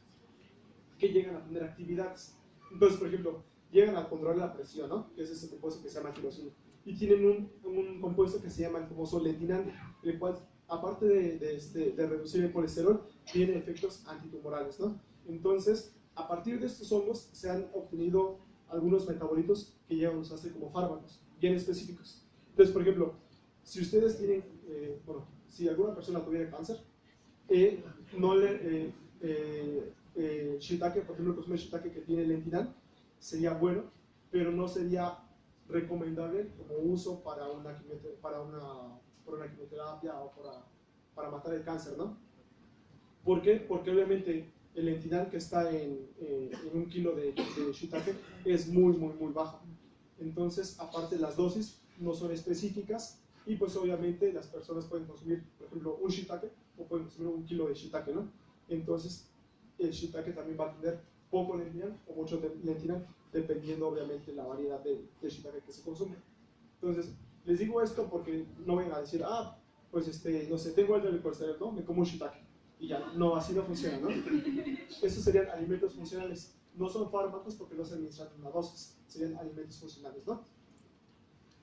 que llegan a tener actividades. Entonces, por ejemplo, llegan a controlar la presión, ¿no? Que es ese compuesto que se llama tirosina. Y tienen un compuesto que se llama el famoso lentinal, el cual, aparte de reducir el colesterol, tiene efectos antitumorales, ¿no? Entonces, a partir de estos hongos se han obtenido algunos metabolitos que llegan a usarse como fármacos, bien específicos. Entonces, por ejemplo, si ustedes tienen, si alguna persona tuviera cáncer, shiitake, por ejemplo, el consumo de shiitake que tiene lentinal sería bueno, pero no sería recomendable como uso para una quimioterapia o para matar el cáncer, ¿no? ¿Por qué? Porque obviamente el lentinal que está en 1 kilo de shiitake es muy bajo. Entonces, aparte las dosis no son específicas y pues obviamente las personas pueden consumir, por ejemplo, un shiitake o pueden consumir 1 kilo de shiitake, ¿no? Entonces, el shiitake también va a tener poco lentinal o mucho lentinal, dependiendo obviamente la variedad de shiitake que se consume. Entonces, les digo esto porque no vengan a decir, pues no sé, tengo alto de colesterol, ¿no? Me como un shiitake. Y ya, no, así no funciona, ¿no? Estos serían alimentos funcionales. No son fármacos porque no se administran una dosis, serían alimentos funcionales, ¿no?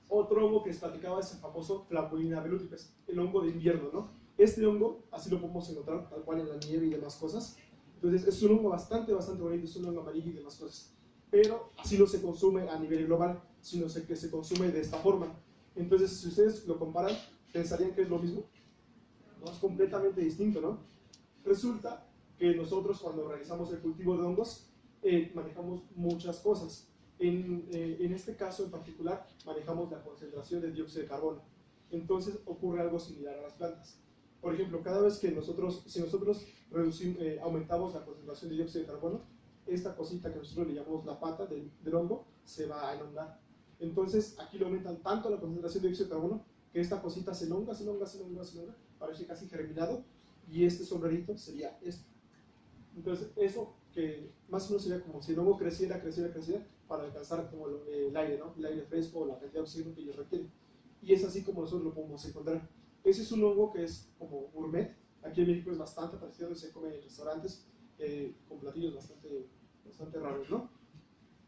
Otro hongo que les platicaba es el famoso Flavolina veluticus, el hongo de invierno, ¿no? Este hongo, así lo podemos encontrar tal cual en la nieve y demás cosas. Entonces es un hongo bastante bonito, es un hongo amarillo y demás cosas. Pero así no se consume a nivel global, sino que se consume de esta forma. Entonces, si ustedes lo comparan, pensarían que es lo mismo. No, es completamente distinto, ¿no? Resulta que nosotros cuando realizamos el cultivo de hongos, manejamos muchas cosas. En este caso en particular, manejamos la concentración de dióxido de carbono. Entonces ocurre algo similar a las plantas. Por ejemplo, cada vez que si nosotros aumentamos la concentración de dióxido de carbono, esta cosita que nosotros le llamamos la pata del hongo se va a elongar. Entonces aquí le aumentan tanto la concentración de dióxido de carbono que esta cosita se elonga, parece casi germinado, y este sombrerito sería esto. Entonces eso que más o menos sería como si el hongo creciera para alcanzar como el aire, ¿no? El aire fresco o la cantidad de oxígeno que ellos requieren. Y es así como nosotros lo podemos encontrar. Ese es un hongo que es como gourmet. Aquí en México es bastante parecido, se come en restaurantes con platillos bastante raros, ¿no?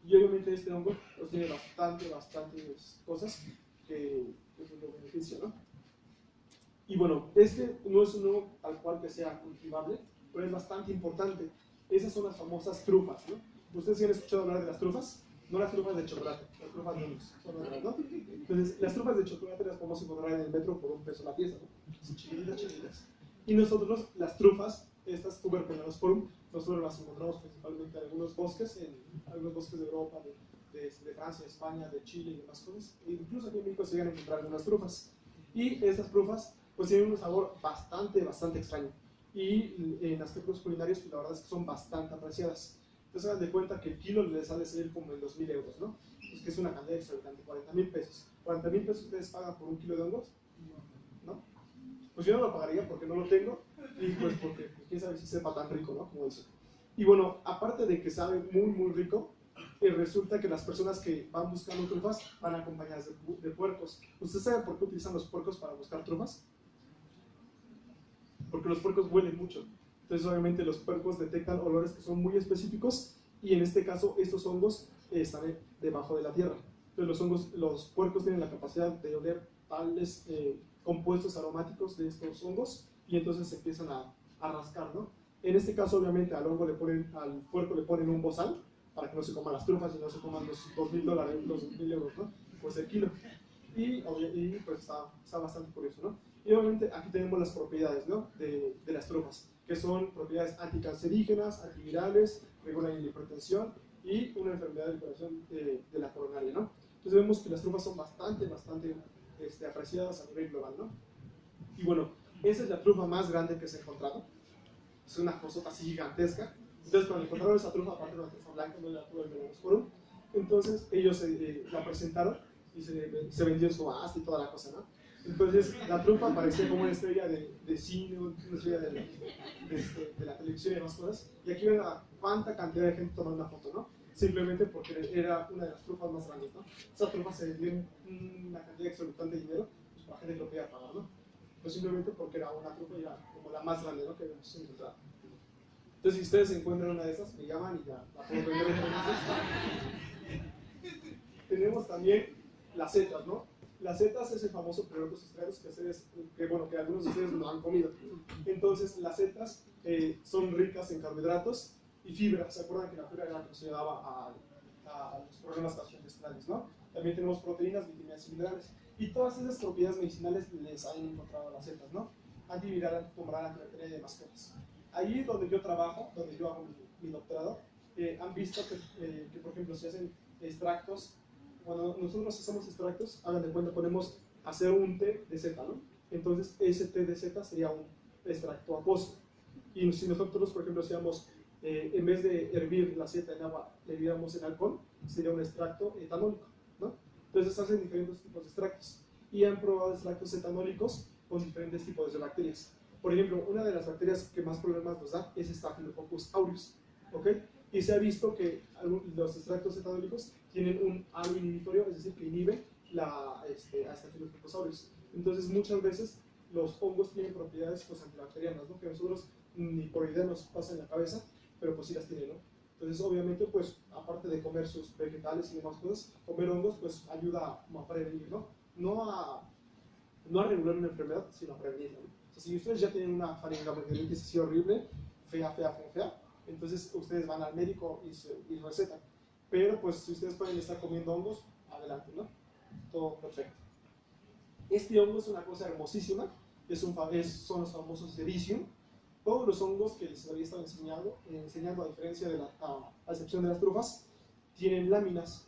Y obviamente este hongo pues, tiene bastantes cosas que lo benefician, ¿no? Y bueno, este no es un hongo tal cual que sea cultivable, pero es bastante importante. Esas son las famosas trufas, ¿no? ¿Ustedes sí han escuchado hablar de las trufas? No las trufas de chocolate, las trufas de hongos, son otras, ¿no? Entonces, las trufas de chocolate las podemos encontrar en el metro por $1 la pieza, ¿no? Son chiquititas. Y nosotros, las trufas, estas Tuberculanosporum, nosotros las encontramos principalmente en algunos bosques de Europa, de Francia, de España, de Chile y demás cosas. E incluso aquí en México se llegan a encontrar algunas trufas. Y estas trufas, pues tienen un sabor bastante extraño. Y en aspectos culinarios, pues la verdad es que son bastante apreciadas. Entonces, hagan de cuenta que el kilo les sale a salir como en 2.000 euros, ¿no? Pues que es una cantidad exorbitante, 40,000 pesos. 40,000 pesos ustedes pagan por 1 kilo de hongos, ¿no? Pues yo no lo pagaría porque no lo tengo y pues porque pues, quién sabe si sepa tan rico, ¿no? Como eso. Y bueno, aparte de que sabe muy rico, resulta que las personas que van buscando trufas van acompañadas de puercos. ¿Ustedes saben por qué utilizan los puercos para buscar trufas? Porque los puercos huelen mucho. Entonces, obviamente, los puercos detectan olores que son muy específicos y en este caso, estos hongos están debajo de la tierra. Entonces, los puercos tienen la capacidad de oler tales compuestos aromáticos de estos hongos y entonces se empiezan a rascar, ¿no? En este caso, obviamente, al puerco le ponen un bozal para que no se coman las trufas y no se coman los $2.000, los 2.000 euros, ¿no? Pues el kilo. Y pues está bastante curioso, ¿no? Y obviamente aquí tenemos las propiedades, ¿no? de las trufas, que son propiedades anticancerígenas, antivirales, regulan la hipertensión y una enfermedad del corazón de la coronaria, ¿no? Entonces vemos que las trufas son bastante apreciadas a nivel global, ¿no? Y bueno, esa es la trufa más grande que se ha encontrado. Es una cosota así gigantesca. Entonces cuando encontraron esa trufa, aparte de una trufa blanca, no la Tuberculanosporum, entonces ellos la presentaron y se vendió en subasta y toda la cosa, ¿no? Entonces la trufa parecía como una estrella de cine, una estrella de la televisión y demás cosas. Y aquí ven a cuánta cantidad de gente tomando una foto, ¿no? Simplemente porque era una de las trufas más grandes, ¿no? Esa trufa se vendió en una cantidad exorbitante de dinero, pues para la gente que lo podía pagar, ¿no? Pues simplemente porque era una trufa y era como la más grande, ¿no? Que habíamos encontrado. Entonces, si ustedes encuentran una de esas, me llaman y ya la puedo vender. Tenemos también las setas, ¿no? Las setas es el famoso Pleurotus australis que algunos de ustedes lo han comido. Entonces, las setas son ricas en carbohidratos y fibra. ¿Se acuerdan que la fibra era la que nos ayudaba a los problemas gastrointestinales, ¿no? También tenemos proteínas, vitaminas y minerales. Y todas esas propiedades medicinales les han encontrado a las setas, ¿no? Antiviral, antitumoral, antibacterial y demás cosas. Ahí donde yo trabajo, donde yo hago mi doctorado, han visto que, por ejemplo, si hacen extractos, cuando nosotros hacemos extractos, hagan de cuenta, ponemos a hacer un té de seta, ¿no? Entonces, ese té de seta sería un extracto acuoso. Y si nosotros, por ejemplo, hacíamos, en vez de hervir la seta en agua, le herviéramos en alcohol, sería un extracto etanólico, ¿no? Entonces, hacen diferentes tipos de extractos. Y han probado extractos etanólicos con diferentes tipos de bacterias. Por ejemplo, una de las bacterias que más problemas nos da es Staphylococcus aureus, ¿ok? Y se ha visto que los extractos etanólicos tienen un halo inhibitorio, es decir, que inhibe a Staphylococcus aureus. Entonces, muchas veces los hongos tienen propiedades pues, antibacterianas, ¿no? Que nosotros ni por idea nos pasa en la cabeza, pero pues sí las tienen, ¿no? Entonces, obviamente, pues, aparte de comer sus vegetales y demás cosas, comer hongos, pues, ayuda como a prevenir, ¿no? No a regular una enfermedad, sino a prevenirla, ¿no? O sea, si ustedes ya tienen una faringoamigdalitis así horrible, fea, entonces ustedes van al médico y recetan. Pero, pues, si ustedes pueden estar comiendo hongos, adelante, ¿no? Todo perfecto. Este hongo es una cosa hermosísima, son los famosos Sericium. Todos los hongos que les había estado enseñando a diferencia de a excepción de las trufas, tienen láminas.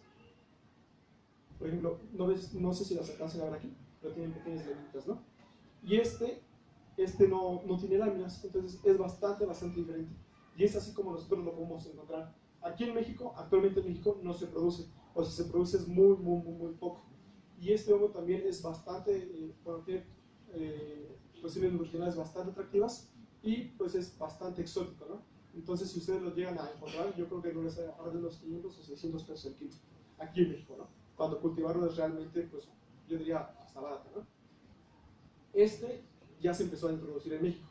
Por ejemplo, no sé si las alcanzan a ver aquí, pero tienen pequeñas láminas, ¿no? Y este no tiene láminas, entonces es bastante diferente. Y es así como nosotros lo podemos encontrar. Aquí en México, actualmente en México no se produce, o si se produce es muy poco. Y este hongo también es bastante, tiene cuestiones nutricionales bastante atractivas y pues es bastante exótico, ¿no? Entonces si ustedes lo llegan a encontrar, yo creo que no les va a bajar de los 500 o 600 pesos el kilo, aquí en México, ¿no? Cuando cultivarlo es realmente, pues yo diría hasta barato, ¿no? Este ya se empezó a introducir en México,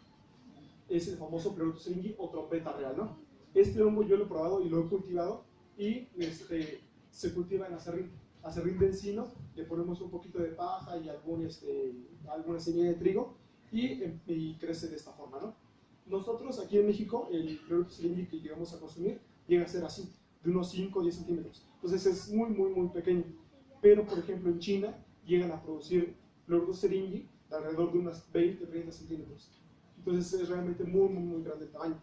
es el famoso Pleurotus syringae o trompeta real, ¿no? Este hongo yo lo he probado y lo he cultivado y se cultiva en acerrín de encino, le ponemos un poquito de paja y alguna semilla de trigo y crece de esta forma, ¿no? Nosotros aquí en México el Pleurotus syringae que llegamos a consumir llega a ser así, de unos 5 o 10 centímetros, entonces es muy pequeño, pero por ejemplo en China llegan a producir Pleurotus syringae de alrededor de unas 20 o 30 centímetros, entonces es realmente muy grande el tamaño.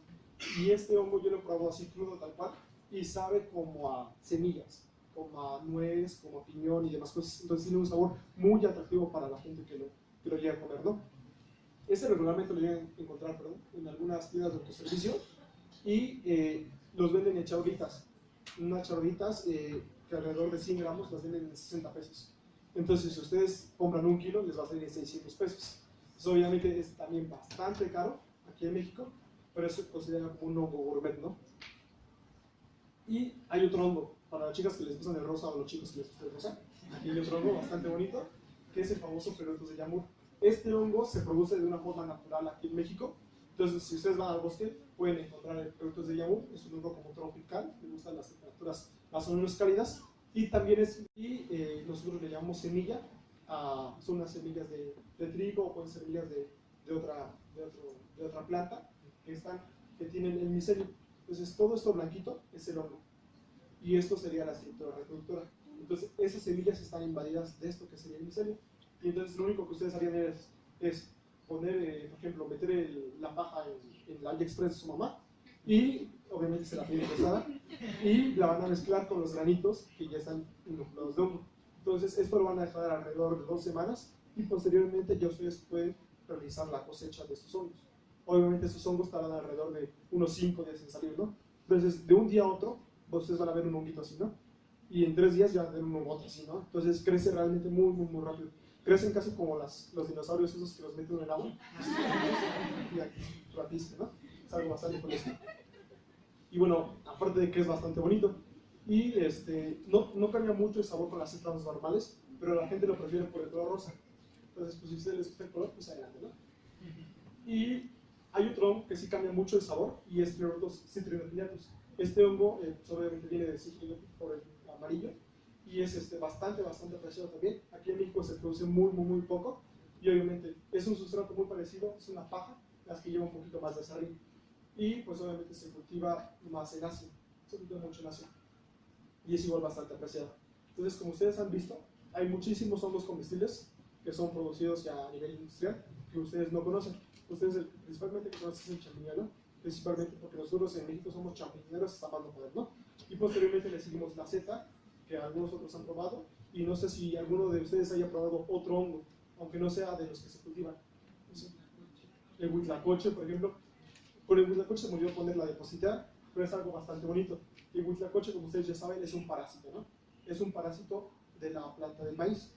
Y este hongo yo lo he probado así crudo tal cual y sabe como a semillas, como a nuez, como a piñón y demás cosas. Entonces tiene un sabor muy atractivo para la gente que lo llega a comer, ¿no? Este regularmente lo llegan a encontrar, en algunas tiendas de autoservicio y los venden en charolas. Unas charolitas que alrededor de 100 gramos las venden en 60 pesos. Entonces si ustedes compran 1 kilo les va a salir en 600 pesos. Eso obviamente es también bastante caro aquí en México, pero eso se considera como un hongo gourmet, ¿no? Y hay otro hongo, para las chicas que les gustan el rosa o los chicos que les gusta el rosa, aquí hay otro hongo bastante bonito, que es el famoso Pleurotus de Yamur. Este hongo se produce de una forma natural aquí en México, entonces si ustedes van al bosque pueden encontrar el Pleurotus de Yamur, es un hongo como tropical, le gustan las temperaturas más o menos cálidas, y también nosotros le llamamos semilla, son unas semillas de trigo o pueden ser semillas de otra planta que tienen el micelio. Entonces todo esto blanquito es el hongo y esto sería la estructura reproductora. Entonces esas semillas están invadidas de esto que sería el micelio y entonces lo único que ustedes harían es poner, por ejemplo, meter la paja en el AliExpress de su mamá y obviamente se la piden pesada y la van a mezclar con los granitos que ya están inoculados de hongo. Entonces esto lo van a dejar alrededor de 2 semanas y posteriormente ya ustedes pueden realizar la cosecha de estos hongos. Obviamente estos hongos tardan alrededor de unos 5 días en salir, ¿no? Entonces de un día a otro ustedes van a ver un honguito así, ¿no? Y en 3 días ya van a ver un hongo así, ¿no? Entonces crece realmente muy rápido. Crecen casi como los dinosaurios esos que los meten en el agua. Y rapidísimo, ¿no? Es algo bastante curioso. Y bueno, aparte de que es bastante bonito. Y no cambia mucho el sabor con las setas normales, pero la gente lo prefiere por el color rosa. Entonces, pues si a ustedes les gusta el color, pues adelante, ¿no? Y hay otro hongo que sí cambia mucho el sabor y es Pleurotus citriophyllatus. Este hongo pues obviamente viene de citrinum por el amarillo y es bastante apreciado también. Aquí en México se produce muy poco y obviamente es un sustrato muy parecido, es una paja, las que lleva un poquito más de acerrín. Y pues obviamente se cultiva más en Asia, se cultiva mucho en Asia y es igual bastante apreciado. Entonces, como ustedes han visto, hay muchísimos hongos comestibles que son producidos ya a nivel industrial que ustedes no conocen. Ustedes principalmente que conocen el champiñón, principalmente porque nosotros en México somos champiñoneros hasta más no poder, ¿no? Y posteriormente le seguimos la seta, que algunos otros han probado, y no sé si alguno de ustedes haya probado otro hongo, aunque no sea de los que se cultivan. El huitlacoche, por ejemplo. Con el huitlacoche se me olvidó poner la diapositiva, pero es algo bastante bonito. El huitlacoche, como ustedes ya saben, es un parásito, ¿no? Es un parásito de la planta del maíz.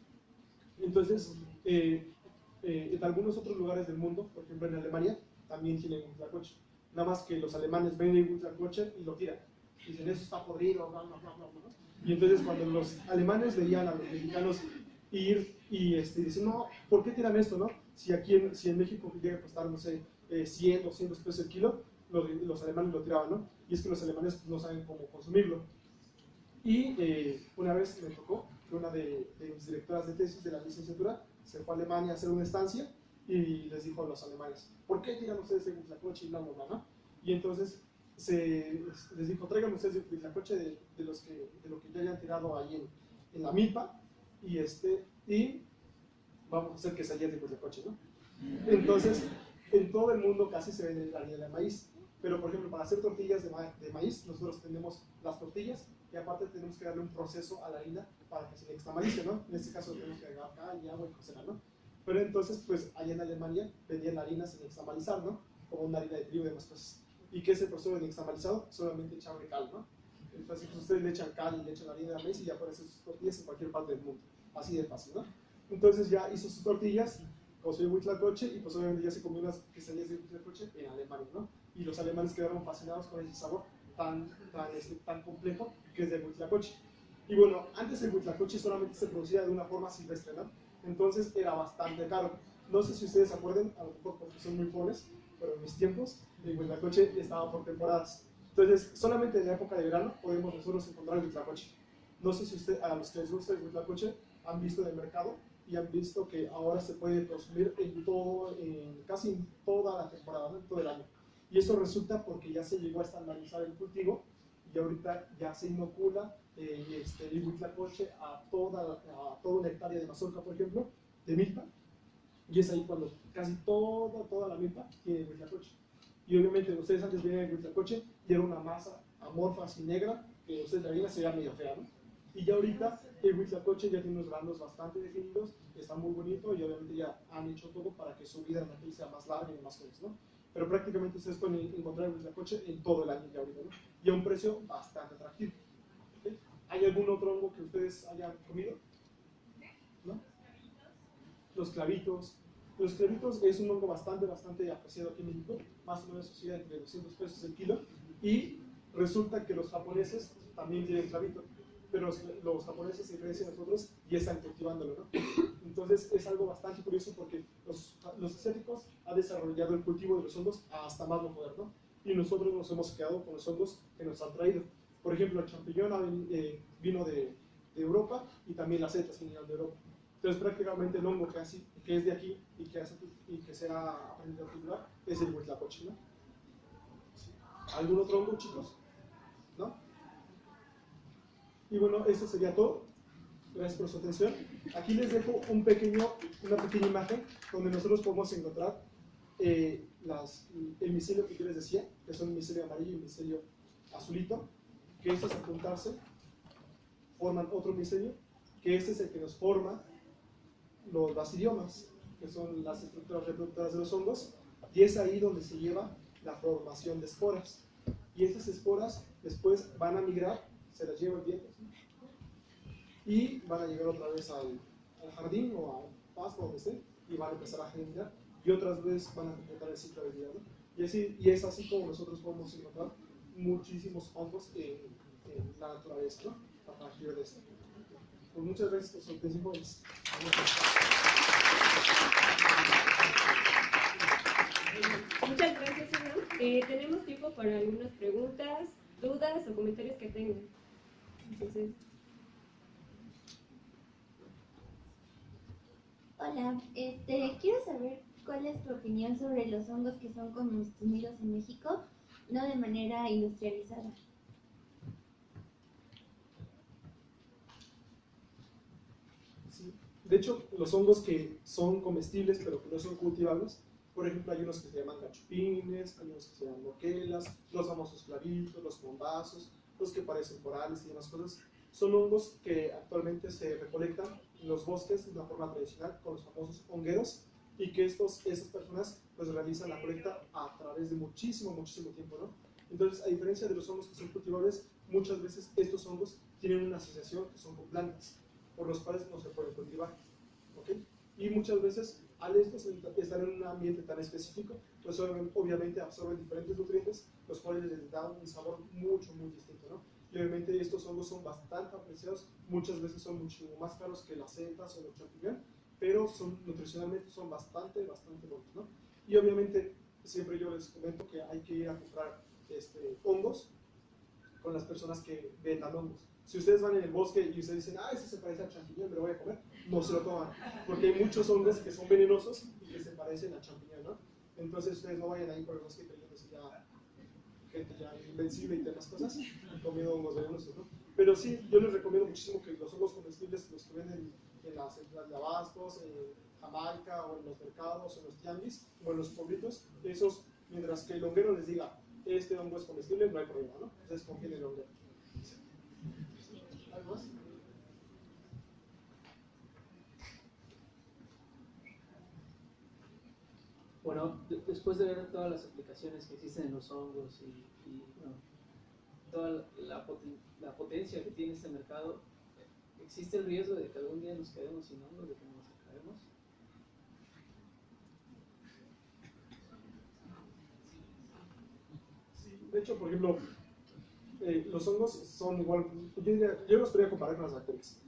Entonces, en algunos otros lugares del mundo, por ejemplo en Alemania, también tienen huitlacoche. Nada más que los alemanes ven el huitlacoche y lo tiran. Dicen, eso está podrido, bla. Y entonces cuando los alemanes veían a los mexicanos ir y dicen, no, ¿por qué tiran esto, no? Si en México llega a costar, no sé, 100, 200 pesos el kilo, los alemanes lo tiraban, ¿no? Y es que los alemanes no saben cómo consumirlo. Y una vez me tocó que una de mis directoras de tesis de la licenciatura se fue a Alemania a hacer una estancia y les dijo a los alemanes, ¿por qué tiran ustedes el huitlacoche y bla, bla, bla, ¿no? Y entonces les dijo, traigan ustedes el huitlacoche de lo que ya hayan tirado ahí en la milpa y vamos a hacer quesadillas de huitlacoche, ¿no? Entonces, en todo el mundo casi se vende la harina de maíz, pero por ejemplo, para hacer tortillas de maíz, nosotros tenemos las tortillas y aparte tenemos que darle un proceso a la harina para que se nixtamalice, ¿no? En este caso tenemos que agregar cal y agua y cocerla, ¿no? Pero entonces, pues allá en Alemania vendían la harina sin nixtamalizar, ¿no? Como una harina de trigo y demás cosas. ¿Y qué es el proceso de nixtamalizado? Solamente echarle cal, ¿no? Entonces, pues, ustedes le echan cal y le echan harina de maíz y ya pueden hacer sus tortillas en cualquier parte del mundo. Así de fácil, ¿no? Entonces ya hizo sus tortillas, coció el huitlacoche y pues obviamente ya se comió unas quesadillas de huitlacoche en Alemania, ¿no? Y los alemanes quedaron fascinados con ese sabor tan complejo que es del huitlacoche. Y bueno, antes el huitlacoche solamente se producía de una forma silvestre, ¿no? Entonces era bastante caro. No sé si ustedes se acuerdan, a lo mejor porque son muy jóvenes, pero en mis tiempos el huitlacoche estaba por temporadas. Entonces, solamente en la época de verano podemos nosotros encontrar el huitlacoche. No sé si a los que les gusta el huitlacoche han visto en el mercado y han visto que ahora se puede consumir casi en toda la temporada, ¿no? En todo el año. Y eso resulta porque ya se llegó a estandarizar el cultivo y ahorita ya se inocula el huitlacoche a toda una hectárea de mazorca, por ejemplo, de milpa, y es ahí cuando casi toda la milpa tiene huitlacoche. Y obviamente ustedes antes veían el huitlacoche y era una masa amorfa así negra, que ustedes la veían se veía medio fea, ¿no? Y ya ahorita el huitlacoche ya tiene unos granos bastante definidos, está muy bonito y obviamente ya han hecho todo para que su vida en la piel sea más larga y más feliz, ¿no? Pero prácticamente ustedes pueden encontrar el huitlacoche en todo el año ya ahorita, ¿no? Y a un precio bastante atractivo. ¿Okay? ¿Hay algún otro hongo que ustedes hayan comido? ¿No? Los clavitos. Los clavitos es un hongo bastante apreciado aquí en México, más o menos oscila entre 200 pesos el kilo, y resulta que los japoneses también tienen clavito, pero los japoneses, a diferencia de nosotros, ya están cultivándolo, ¿no? Entonces es algo bastante curioso porque los asiáticos han desarrollado el cultivo de los hongos hasta más no poder, ¿no? Y nosotros nos hemos quedado con los hongos que nos han traído. Por ejemplo, el champiñón vino de Europa y también las setas vinieron de Europa. Entonces prácticamente el hongo que es de aquí y que se ha aprendido a cultivar es el huitlacoche, ¿no? ¿Sí? ¿Algún otro hongo, chicos? ¿No? Y bueno, eso sería todo. Gracias por su atención. Aquí les dejo una pequeña imagen donde nosotros podemos encontrar el micelio que yo les decía, que son el micelio amarillo y el micelio azulito, que estos al juntarse forman otro micelio, que este es el que nos forma los basidiomas, que son las estructuras reproductoras de los hongos, y es ahí donde se lleva la formación de esporas. Y estas esporas después van a migrar, se las lleva el viento, ¿sí? Y van a llegar otra vez al jardín o al pasto, donde esté, y van a empezar a germinar, y otras veces van a completar el ciclo de vida, ¿no? Y es así como nosotros podemos encontrar muchísimos hongos en la naturaleza, ¿no? A partir de esto. Pues muchas gracias por su atención, jóvenes. Muchas gracias, Iván. Tenemos tiempo para algunas preguntas, dudas o comentarios que tengan. Entonces... Hola, quiero saber cuál es tu opinión sobre los hongos que son consumidos en México, no de manera industrializada. Sí. De hecho, los hongos que son comestibles pero que no son cultivables, por ejemplo, hay unos que se llaman cachupines, hay unos que se llaman loquelas, los famosos clavitos, los bombazos, los que parecen corales y demás cosas. Son hongos que actualmente se recolectan en los bosques de una forma tradicional con los famosos hongueros y que esas personas pues realizan la colecta a través de muchísimo tiempo, ¿no? Entonces, a diferencia de los hongos que son cultivables, muchas veces estos hongos tienen una asociación que son con plantas, por los cuales no se pueden cultivar, ¿ok? Y muchas veces, al estar en un ambiente tan específico, pues obviamente absorben diferentes nutrientes, los cuales les dan un sabor muy distinto, ¿no? Y obviamente estos hongos son bastante apreciados, muchas veces son muchísimo más caros que las setas o los champiñones, pero nutricionalmente son bastante buenos, ¿no? Y obviamente siempre yo les comento que hay que ir a comprar hongos con las personas que vendan hongos. Si ustedes van en el bosque y ustedes dicen, ese se parece al champiñón, me lo voy a comer, no se lo coman, porque hay muchos hongos que son venenosos y que se parecen al champiñón, ¿no? Entonces ustedes no vayan ahí por el bosque creyéndose ya gente ya invencible y demás cosas, comiendo hongos venenosos, ¿no? Pero sí, yo les recomiendo muchísimo que los hongos comestibles, los que venden en las centrales de abastos, en Jamaica, o en los mercados, o en los tianguis, o en los pueblitos, esos, mientras que el honguero les diga, este hongo es comestible, no hay problema, ¿no? Entonces confíen en el honguero. ¿Algo más? Bueno, después de ver todas las aplicaciones que existen en los hongos y bueno, toda la potencia que tiene este mercado, ¿existe el riesgo de que algún día nos quedemos sin hongos, de que nos acabemos? Sí, de hecho, por ejemplo, los hongos son igual, yo los podría comparar con las bacterias,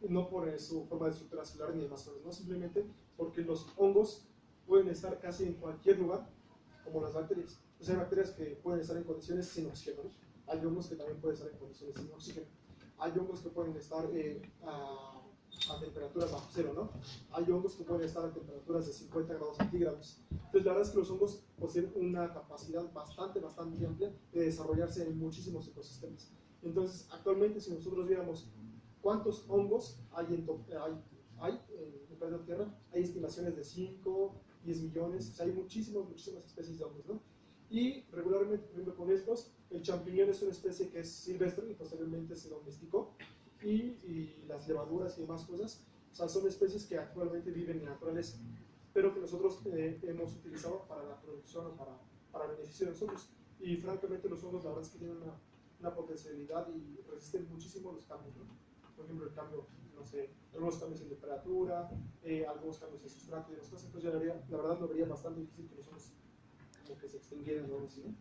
no por su forma de estructura celular ni demás cosas, no simplemente porque los hongos pueden estar casi en cualquier lugar, como las bacterias. O sea, hay bacterias que pueden estar en condiciones sin oxígeno, ¿no? Hay hongos que también pueden estar en condiciones sin oxígeno. Hay hongos que pueden estar a temperaturas bajo cero, ¿no? Hay hongos que pueden estar a temperaturas de 50 grados centígrados. Entonces, la verdad es que los hongos poseen una capacidad bastante amplia de desarrollarse en muchísimos ecosistemas. Entonces, actualmente, si nosotros viéramos cuántos hongos hay en el planeta Tierra, hay estimaciones de 5, 10 millones, o sea, hay muchísimas especies de hongos, ¿no? Y regularmente, por ejemplo, con estos, el champiñón es una especie que es silvestre y posteriormente se domesticó, y las levaduras y demás cosas, o sea, son especies que actualmente viven en naturaleza, pero que nosotros hemos utilizado para la producción o para beneficio de nosotros. Y francamente los hongos la verdad es que tienen una potencialidad y resisten muchísimo los cambios, ¿no? Por ejemplo, el cambio, no sé, algunos cambios en temperatura, algunos cambios en sustrato y demás cosas. Entonces yo la verdad lo vería bastante difícil que los hongos como que se extinguieran o algo así, ¿no?